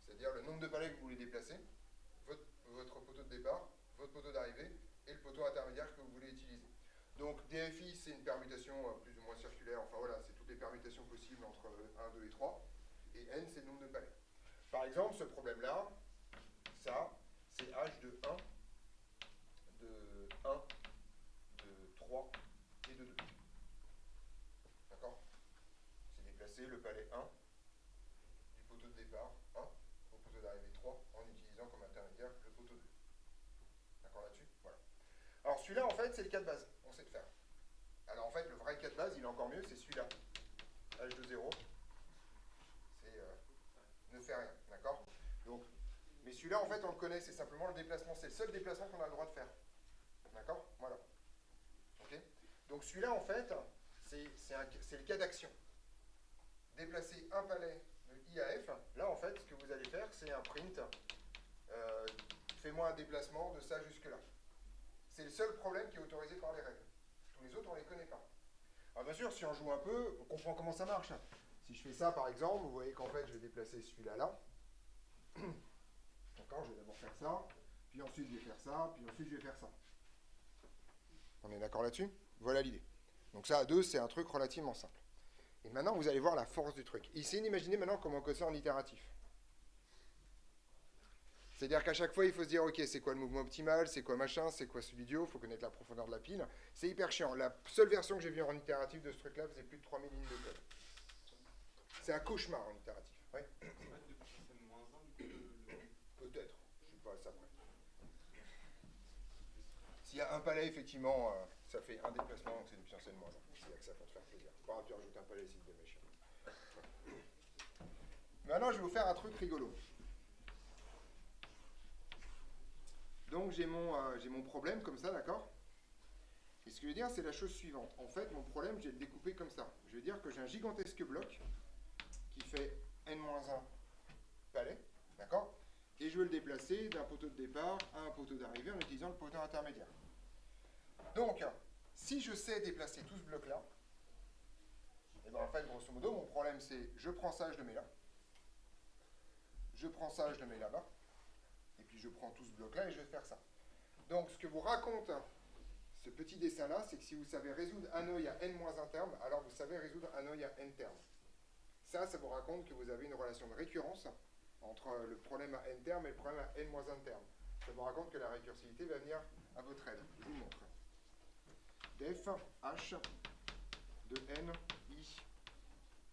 C'est-à-dire le nombre de palais que vous voulez déplacer, votre poteau de départ, votre poteau d'arrivée et le poteau intermédiaire que vous voulez utiliser. Donc dfi, c'est une permutation plus ou moins circulaire. Enfin voilà, c'est toutes les permutations possibles entre 1, 2 et 3. Et n, c'est le nombre de palais. Par exemple, ce problème-là, ça, c'est h de 1, de 1, de 3 et de 2. D'accord? C'est déplacer le palais 1 du poteau de départ 1 au poteau d'arrivée 3 en utilisant comme intermédiaire le poteau 2. D'accord là-dessus? Voilà. Alors celui-là, en fait, c'est le cas de base. On sait le faire. Alors en fait, le vrai cas de base, il est encore mieux, c'est celui-là. H de 0, c'est ne fait rien. D'accord? Donc, mais celui-là, en fait, on le connaît, c'est simplement le déplacement. C'est le seul déplacement qu'on a le droit de faire. D'accord? Voilà. Ok? Donc celui-là, en fait, c'est le cas d'action. Déplacer un palais de I à F. Là, en fait, ce que vous allez faire, c'est un print. Fais-moi un déplacement de ça jusque-là. C'est le seul problème qui est autorisé par les règles. Tous les autres, on ne les connaît pas. Alors bien sûr, si on joue un peu, on comprend comment ça marche. Si je fais ça, par exemple, vous voyez qu'en fait, je vais déplacer celui-là là. D'accord, je vais d'abord faire ça, puis ensuite je vais faire ça, puis ensuite je vais faire ça. On est d'accord là-dessus? Voilà l'idée. Donc ça, à deux, c'est un truc relativement simple. Et maintenant, vous allez voir la force du truc. Essayez d'imaginer maintenant comment on code ça en itératif. C'est-à-dire qu'à chaque fois, il faut se dire, ok, c'est quoi le mouvement optimal, c'est quoi machin, c'est quoi celui du haut, il faut connaître la profondeur de la pile. C'est hyper chiant. La seule version que j'ai vue en itératif de ce truc-là faisait plus de 3000 lignes de code. C'est un cauchemar en itératif. Ouais. Peut-être, je suis pas à ça près. S'il y a un palais, effectivement, ça fait un déplacement, donc c'est 2 puissance n moins 1. C'est là que ça peut te faire plaisir. Pas tu rajoutes un palais, c'est de méchant. Maintenant, je vais vous faire un truc rigolo. Donc, j'ai mon problème comme ça, d'accord? Et ce que je veux dire, c'est la chose suivante. En fait, mon problème, je vais le découper comme ça. Je veux dire que j'ai un gigantesque bloc qui fait n-1 palais, d'accord? Et je veux le déplacer d'un poteau de départ à un poteau d'arrivée en utilisant le poteau intermédiaire. Donc, si je sais déplacer tout ce bloc-là, et bien en fait, grosso modo, mon problème c'est, je prends ça, je le mets là. Je prends ça, je le mets là-bas. Et puis je prends tout ce bloc-là et je vais faire ça. Donc, ce que vous raconte ce petit dessin-là, c'est que si vous savez résoudre un œil à n-1 terme, alors vous savez résoudre un œil à n terme. Ça vous raconte que vous avez une relation de récurrence entre le problème à n terme et le problème à n-1 terme. Ça vous raconte que la récursivité va venir à votre aide. Je vous montre. Def h de n i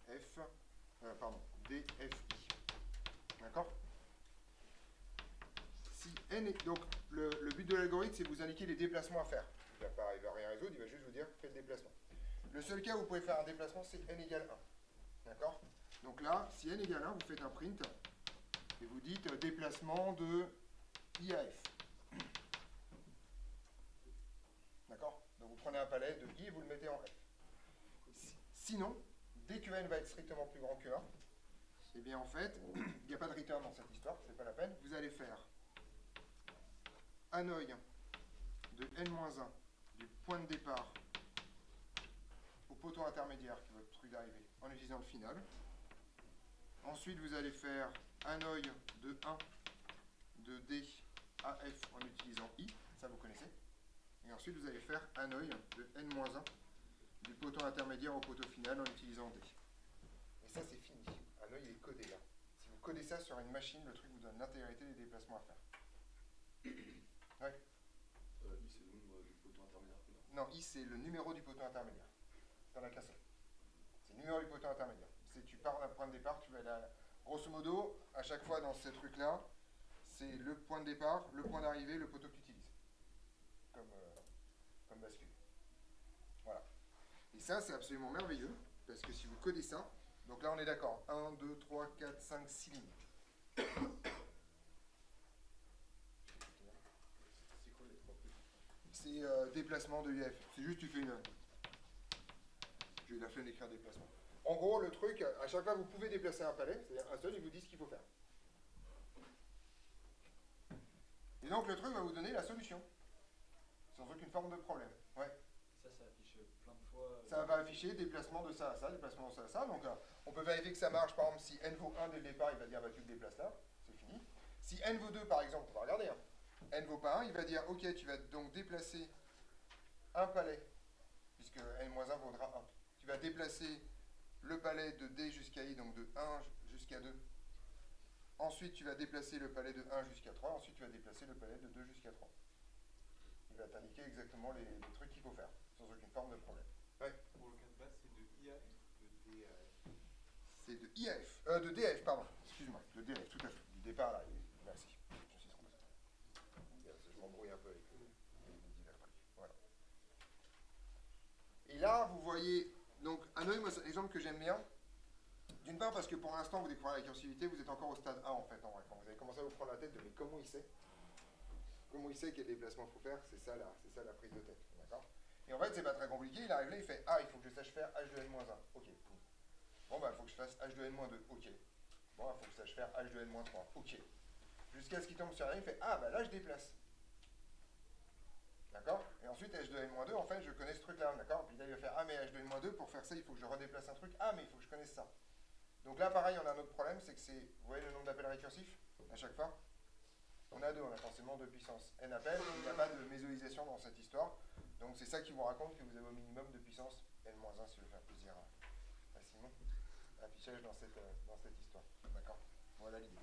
f d f i. D'accord? Si n est, donc le but de l'algorithme, c'est de vous indiquer les déplacements à faire. Il ne va rien résoudre, il va juste vous dire faites le déplacement. Le seul cas où vous pouvez faire un déplacement, c'est n égale 1. D'accord? Donc là, si n égale 1, vous faites un print et vous dites déplacement de i à f. D'accord? Donc vous prenez un palais de i et vous le mettez en f. Sinon, dès que n va être strictement plus grand que 1, eh bien en fait, il n'y a pas de return dans cette histoire, c'est pas la peine. Vous allez faire un œil de n-1 du point de départ au poteau intermédiaire qui est votre truc d'arrivée en utilisant le final. Ensuite, vous allez faire un œil de 1 de D à F en utilisant I, ça vous connaissez. Et ensuite, vous allez faire Hanoï de n-1 du poteau intermédiaire au poteau final en utilisant D. Et ça, c'est fini. Hanoï, il est codé là. Si vous codez ça sur une machine, le truc vous donne l'intégralité des déplacements à faire. Ouais. I, c'est le nombre du poteau intermédiaire qu'on a. Non, I, c'est le numéro du poteau intermédiaire. T'en as qu'un seul. C'est le numéro du poteau intermédiaire. C'est tu pars d'un point de départ, tu vas là. Grosso modo, à chaque fois dans ce truc-là, c'est le point de départ, le point d'arrivée, le poteau que tu utilises. Comme bascule. Voilà. Et ça, c'est absolument merveilleux, parce que si vous codez ça, donc là on est d'accord, 1, 2, 3, 4, 5, 6 lignes. C'est quoi les 3 trucs? C'est déplacement de UF. C'est juste tu fais une... J'ai eu la flemme d'écrire déplacement. En gros, le truc, à chaque fois vous pouvez déplacer un palais, c'est-à-dire un seul, il vous dit ce qu'il faut faire. Et donc le truc va vous donner la solution, sans aucune forme de problème. Ouais. Ça affiche plein de fois. Ça va afficher déplacement de ça à ça, déplacement de ça à ça. Donc on peut vérifier que ça marche. Par exemple, si n vaut 1 dès le départ, il va dire bah, tu le déplaces là, c'est fini. Si n vaut 2, par exemple, on va regarder, hein. N vaut pas 1, il va dire ok, tu vas donc déplacer un palais, puisque n-1 vaudra 1. Tu vas déplacer le palais de D jusqu'à I, donc de 1 jusqu'à 2. Ensuite, tu vas déplacer le palais de 1 jusqu'à 3. Ensuite, tu vas déplacer le palais de 2 jusqu'à 3. Il va t'indiquer exactement les trucs qu'il faut faire, sans aucune forme de problème. Ouais. Pour le cas de base, c'est de IAF ou de DAF? C'est de IAF, de DF, pardon. Excuse-moi, de DF, tout à fait. Du départ, là, merci. Je suis trompé. Je m'embrouille un peu avec les divers trucs. Voilà. Et là, vous voyez, donc, Hanoï, moi, c'est un exemple que j'aime bien. D'une part, parce que pour l'instant, vous découvrez la récursivité, vous êtes encore au stade 1, en fait, en vrai. Quand vous avez commencé à vous prendre la tête de mais comment il sait? Comment il sait quel déplacement il faut faire? C'est ça la prise de tête, d'accord? Et en fait, c'est pas très compliqué. Il arrive là, il fait il faut que je sache faire h de n-1. Ok, cool. Bon, bah, il faut que je fasse h de n-2. Ok. Bon, il faut que je sache faire h de n-3. Ok. Jusqu'à ce qu'il tombe sur rien, il fait bah là, je déplace. D'accord? Et ensuite, h de n-2, en fait, je connais ce truc-là, d'accord? Puis là, il va faire mais h de n-2, pour faire ça, il faut que je redéplace un truc. Mais il faut que je connaisse ça. Donc là, pareil, on a un autre problème, c'est que vous voyez le nombre d'appels récursifs à chaque fois? On a 2, on a forcément 2 puissance n appels, il n'y a pas de mésoisation dans cette histoire. Donc c'est ça qui vous raconte que vous avez au minimum de puissance n-1, si je veux faire plaisir à Simon. Affichage dans cette histoire. D'accord? Voilà l'idée.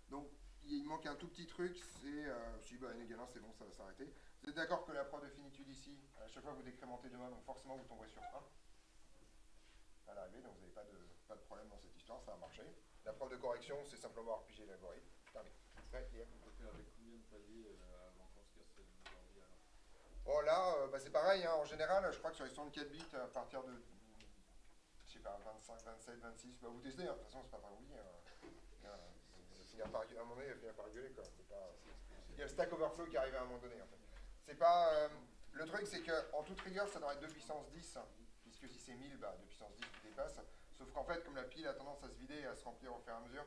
Donc il manque un tout petit truc, c'est si n égale 1, c'est bon, ça va s'arrêter. Vous êtes d'accord que la preuve de finitude ici, à chaque fois vous décrémentez de 1, donc forcément vous tomberez sur 1 à l'arrivée, donc vous n'avez pas de problème dans cette histoire, ça va marcher. La preuve de correction, c'est simplement arpiger l'algorithme. Terminé. Ouais, Liam. On peut faire avec combien de paliers avant qu'on se casse l'ordi alors? Oh là, c'est pareil, hein, en général, je crois que sur les 64 bits, à partir de, je sais pas, 25, 27, 26, vous testez, hein, de toute façon, c'est pas très compliqué. À un moment donné, il va finir par rigoler, quoi. Il y a le Stack Overflow qui arrive à un moment donné, en fait. C'est pas... le truc, c'est qu'en toute rigueur, ça devrait être 2 puissance 10, puisque si c'est 1000, 2 puissance 10, tu dépasses. Sauf qu'en fait, comme la pile a tendance à se vider et à se remplir au fur et à mesure,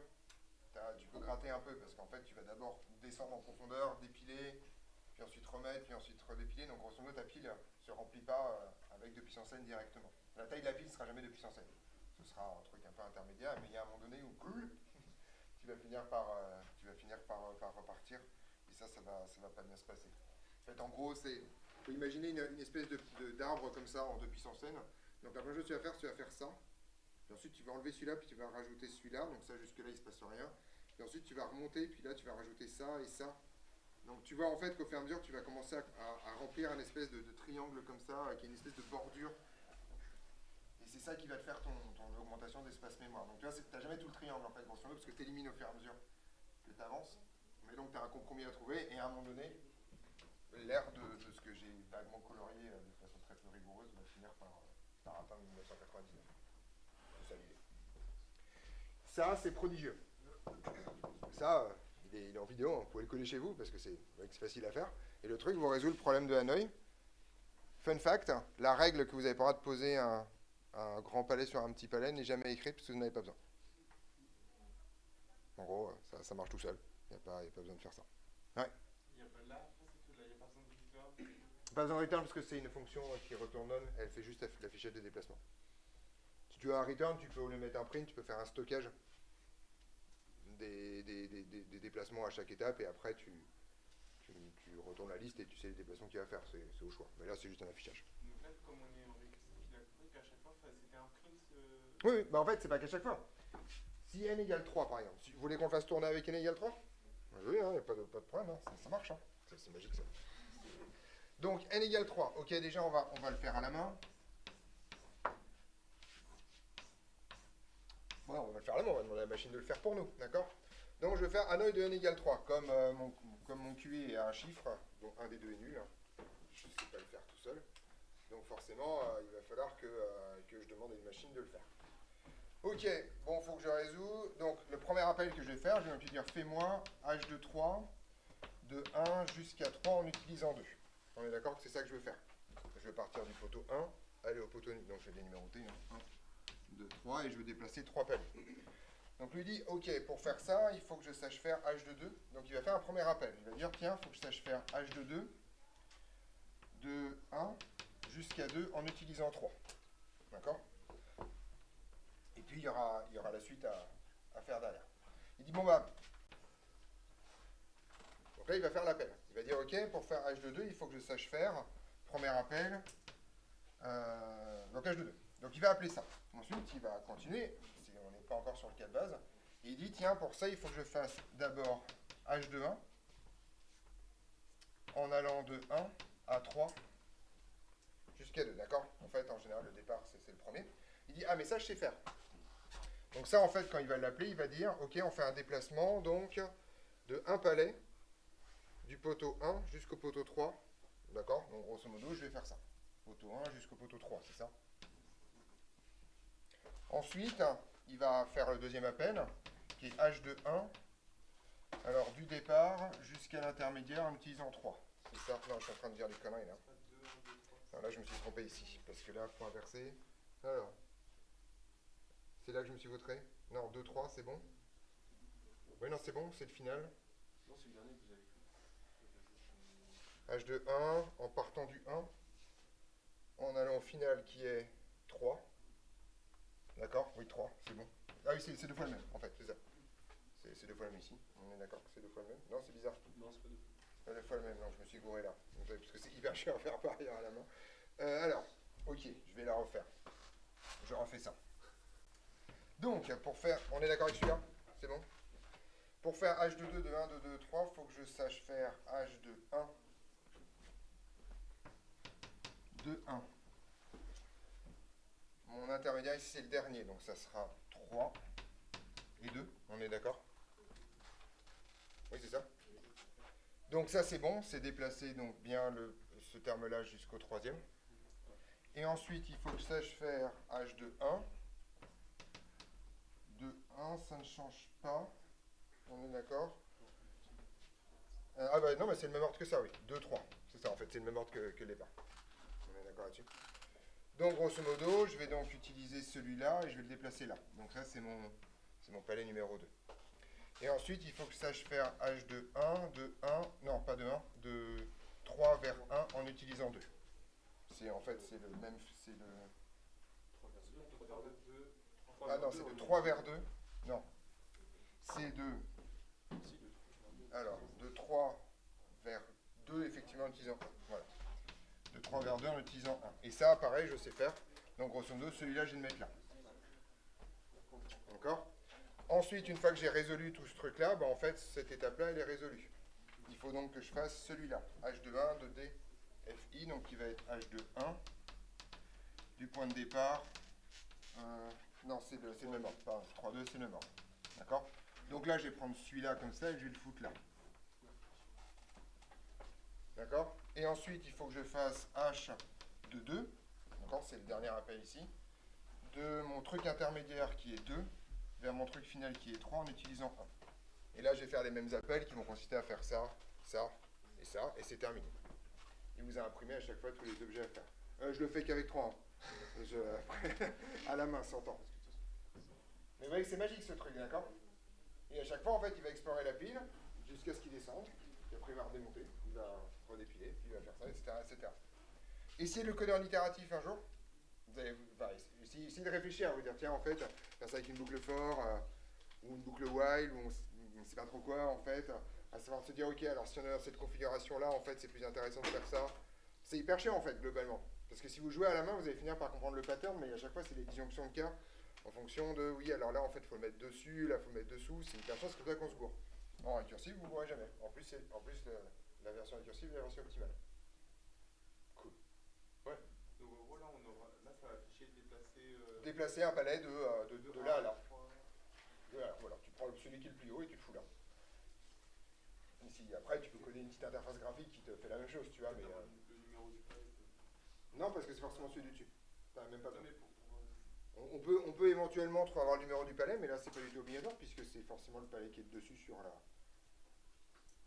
tu peux gratter un peu, parce qu'en fait, tu vas d'abord descendre en profondeur, dépiler, puis ensuite remettre, puis ensuite redépiler. Donc, grosso modo, ta pile ne se remplit pas avec 2 puissance n directement. La taille de la pile ne sera jamais 2 puissance n. Ce sera un truc un peu intermédiaire, mais il y a un moment donné où tu vas finir par repartir, et ça va pas bien se passer. En fait, en gros, il faut imaginer une espèce d'arbre comme ça en 2 puissance n. Donc, la première chose que tu vas faire ça. Puis ensuite, tu vas enlever celui-là, puis tu vas rajouter celui-là. Donc ça, jusque-là, il ne se passe rien. Puis ensuite, tu vas remonter, puis là, tu vas rajouter ça et ça. Donc tu vois en fait qu'au fur et à mesure, tu vas commencer à remplir un espèce de triangle comme ça, qui est une espèce de bordure. Et c'est ça qui va te faire ton augmentation d'espace mémoire. Donc tu vois, tu n'as jamais tout le triangle en fait, grosso modo, parce que tu élimines au fur et à mesure que tu avances. Mais donc tu as un compromis à trouver, et à un moment donné, l'air de ce que j'ai vaguement colorié de façon très peu rigoureuse va finir par atteindre 1999. C'est ça l'idée. Ça, c'est prodigieux. Ça, il est en vidéo, hein. Vous pouvez le coller chez vous parce que c'est facile à faire. Et le truc vous résout le problème de Hanoï. Fun fact, la règle que vous n'avez pas le droit de poser un grand palais sur un petit palais n'est jamais écrite parce que vous n'en avez pas besoin. En gros, ça marche tout seul. Il n'y a pas besoin de faire ça. Ouais. Il n'y a pas là, c'est que là, il n'y a pas besoin de return. Pas besoin de return parce que c'est une fonction qui retourne none, elle fait juste l'affichage de déplacement. Si tu as un return, tu peux au lieu de mettre un print, tu peux faire un stockage des déplacements à chaque étape, et après tu tu retournes la liste et tu sais les déplacements qu'il va faire, c'est au choix. Mais là, c'est juste un affichage. Donc là, comme on est en récursive, il a compris qu'à chaque fois, c'était un print. Oui, oui, bah en fait, c'est pas qu'à chaque fois. Si n égale 3, par exemple, si vous voulez qu'on le fasse tourner avec n égale 3 ? Oui, il n'y a pas de problème, hein, ça marche. Hein. C'est magique, ça. Donc, n égale 3. Ok, déjà, on va le faire à la main. Bon, on va le faire à la main, on va demander à la machine de le faire pour nous, d'accord ? Donc, je vais faire un œil de n égale 3. Comme mon QI est un chiffre, donc un des deux est nul, hein, je ne sais pas le faire tout seul. Donc, forcément, il va falloir que je demande à une machine de le faire. Ok, bon, il faut que je résout. Donc, le premier appel que je vais faire, je vais dire fais-moi h de 3 de 1 jusqu'à 3 en utilisant 2. On est d'accord que c'est ça que je veux faire. Je vais partir du poteau 1, aller au poteau, donc je vais les numéroter, 1, 2, 3, et je vais déplacer 3 paliers. Donc lui dit, ok, pour faire ça, il faut que je sache faire h de 2. Donc il va faire un premier appel. Il va dire, tiens, il faut que je sache faire h de 2 de 1 jusqu'à 2 en utilisant 3. D'accord ? Et puis il y aura la suite à faire derrière. Il dit, bon bah, donc là il va faire l'appel. Il va dire, ok, pour faire h de 2, il faut que je sache faire, premier appel, donc h de 2. Donc il va appeler ça. Ensuite, il va continuer, on n'est pas encore sur le cas de base, et il dit, tiens, pour ça, il faut que je fasse d'abord h de 1, en allant de 1 à 3, jusqu'à 2, d'accord ? En fait, en général, le départ, c'est le premier. Il dit, ah, mais ça, je sais faire. Donc ça, en fait, quand il va l'appeler, il va dire, ok, on fait un déplacement, donc, de 1 palais, du poteau 1 jusqu'au poteau 3, d'accord ? Donc, grosso modo, je vais faire ça. Poteau 1 jusqu'au poteau 3, c'est ça ? Ensuite, il va faire le deuxième appel, qui est h de 1, alors du départ jusqu'à l'intermédiaire en utilisant 3. C'est ça ? Non, je suis en train de dire des conneries, là. Non, là, je me suis trompé ici, parce que là, il faut inverser. Alors, c'est là que je me suis vautré ? Non, 2, 3, c'est bon ? Oui, non, c'est bon, c'est le final. Non, c'est le dernier que vous avez h fait. de 1, en partant du 1, en allant au final qui est 3. D'accord ? Oui, 3, c'est bon. Ah oui, c'est deux fois le même, en fait, c'est ça. C'est deux fois le même ici. On est d'accord que c'est deux fois le même ? Non, c'est bizarre. Non, c'est pas deux fois. C'est deux fois le même, non, je me suis gouré là. Parce que c'est hyper chiant à faire par ailleurs à la main. Alors, ok, je vais la refaire. Je refais ça. Donc, pour faire... On est d'accord avec celui-là ? C'est bon ? Pour faire h de 2 de 1, de 2, 3, il faut que je sache faire h de 1 de 1. Mon intermédiaire ici, c'est le dernier, donc ça sera 3 et 2. On est d'accord ? Oui, c'est ça ? Donc ça, c'est bon, c'est déplacé donc bien ce terme-là jusqu'au troisième. Et ensuite, il faut que je sache faire h de 1. De 1, ça ne change pas. On est d'accord ? Ah bah non, mais c'est le même ordre que ça, oui. 2, 3. C'est ça, en fait, c'est le même ordre que le départ. On est d'accord là-dessus ? Donc, grosso modo, je vais donc utiliser celui-là et je vais le déplacer là. Donc ça, c'est mon palais numéro 2. Et ensuite, il faut que je sache faire h de 1, de 1, non, pas de 1, de 3 vers 1 en utilisant 2. En fait, c'est le même, c'est le... 3 vers 2. Ah non, c'est de 3 vers 2. Non. C'est de... Alors, de 3 vers 2, effectivement, en utilisant 1. Voilà. De 3 vers 2 en utilisant 1. Et ça, pareil, je sais faire. Donc, grosso modo, celui-là, je vais le mettre là. D'accord ? Ensuite, une fois que j'ai résolu tout ce truc-là, bah, en fait, cette étape-là, elle est résolue. Il faut donc que je fasse celui-là. H de 1 de D, FI, donc qui va être H de 1 du point de départ. Non, c'est le même ordre. Pardon, 3, 2, c'est le même ordre. D'accord ? Donc là, je vais prendre celui-là comme ça et je vais le foutre là. D'accord ? Et ensuite, il faut que je fasse H de 2. D'accord ? C'est le dernier appel ici. De mon truc intermédiaire qui est 2 vers mon truc final qui est 3 en utilisant 1. Et là, je vais faire les mêmes appels qui vont consister à faire ça, ça et ça, et c'est terminé. Il vous a imprimé à chaque fois tous les objets à faire. Je le fais qu'avec 3. À la main, 100 ans. Mais vous voyez que c'est magique ce truc, d'accord ? Et à chaque fois, en fait, il va explorer la pile jusqu'à ce qu'il descende. Et après, il va redémonter, il va redépiler, puis il va faire ça, etc. etc. Essayez de le coder en itératif un jour. Vous allez, essayez de réfléchir, à vous dire, tiens, en fait, faire ça avec une boucle for, ou une boucle while, ou on ne sait pas trop quoi, en fait. À savoir se dire, ok, alors si on est dans cette configuration-là, en fait, c'est plus intéressant de faire ça. C'est hyper chiant, en fait, globalement. Parce que si vous jouez à la main, vous allez finir par comprendre le pattern, mais à chaque fois, c'est des disjonctions de cas en fonction de, oui, alors là, en fait, il faut le mettre dessus, là, il faut le mettre dessous. C'est hyper chiant, c'est comme ça qu'on se gourre. En récursif, vous ne gourrez jamais. En plus, la version récursive est la version optimale. Cool. Ouais. Donc en gros, là, là ça va afficher déplacer... Déplacer un palais de là à là. Voilà, tu prends celui qui est le plus haut et tu le fous là. Ici, après, tu peux coder une petite interface graphique qui te fait la même chose, tu vois, mais... Le numéro du palais. Non, parce que c'est forcément celui du dessus. T'as même pas... Non, mais on peut éventuellement avoir le numéro du palais, mais là, c'est pas du tout obligatoire, puisque c'est forcément le palais qui est dessus sur la...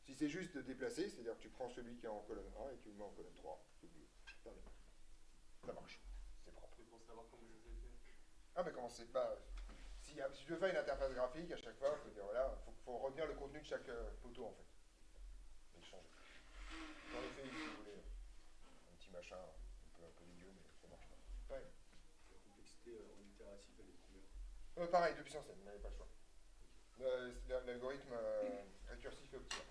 Si c'est juste de déplacer, c'est-à-dire que tu prends celui qui est en colonne 1 et tu le mets en colonne 3. Terminé. Ça marche. C'est propre. c'est pour savoir comment je les ai fait. Ah, mais comment c'est pas... Si tu veux faire une interface graphique, à chaque fois, il faut dire, voilà, faut retenir le contenu de chaque poteau, en fait. Et le changer. J'en ai fait, si vous voulez, un petit machin, un peu dégueu, mais ça marche pas. Ouais. La complexité en itératif, elle est de combien? Pareil, 2 puissance n, vous n'avez pas le choix. L'algorithme récursif est optimal.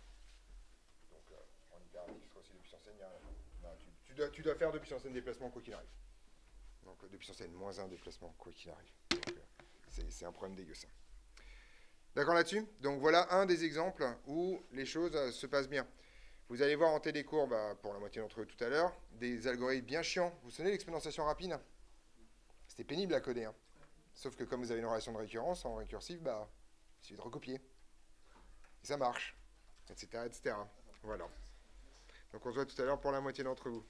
Donc, en itératif, ce sera aussi 2 puissance n, il y a rien. Tu dois faire 2 puissance n déplacement quoi qu'il arrive. Donc, 2 puissance n moins 1 déplacement quoi qu'il arrive. Donc, c'est un problème dégueu, ça. D'accord là-dessus? Donc, voilà un des exemples où les choses se passent bien. Vous allez voir en télécourbe, pour la moitié d'entre eux tout à l'heure, des algorithmes bien chiants. Vous vous souvenez de l'exponentiation rapide? C'était pénible à coder. Hein. Sauf que comme vous avez une relation de récurrence, en récursif, il suffit de recopier. Et ça marche, etc., etc. Voilà. Donc on se voit tout à l'heure pour la moitié d'entre vous.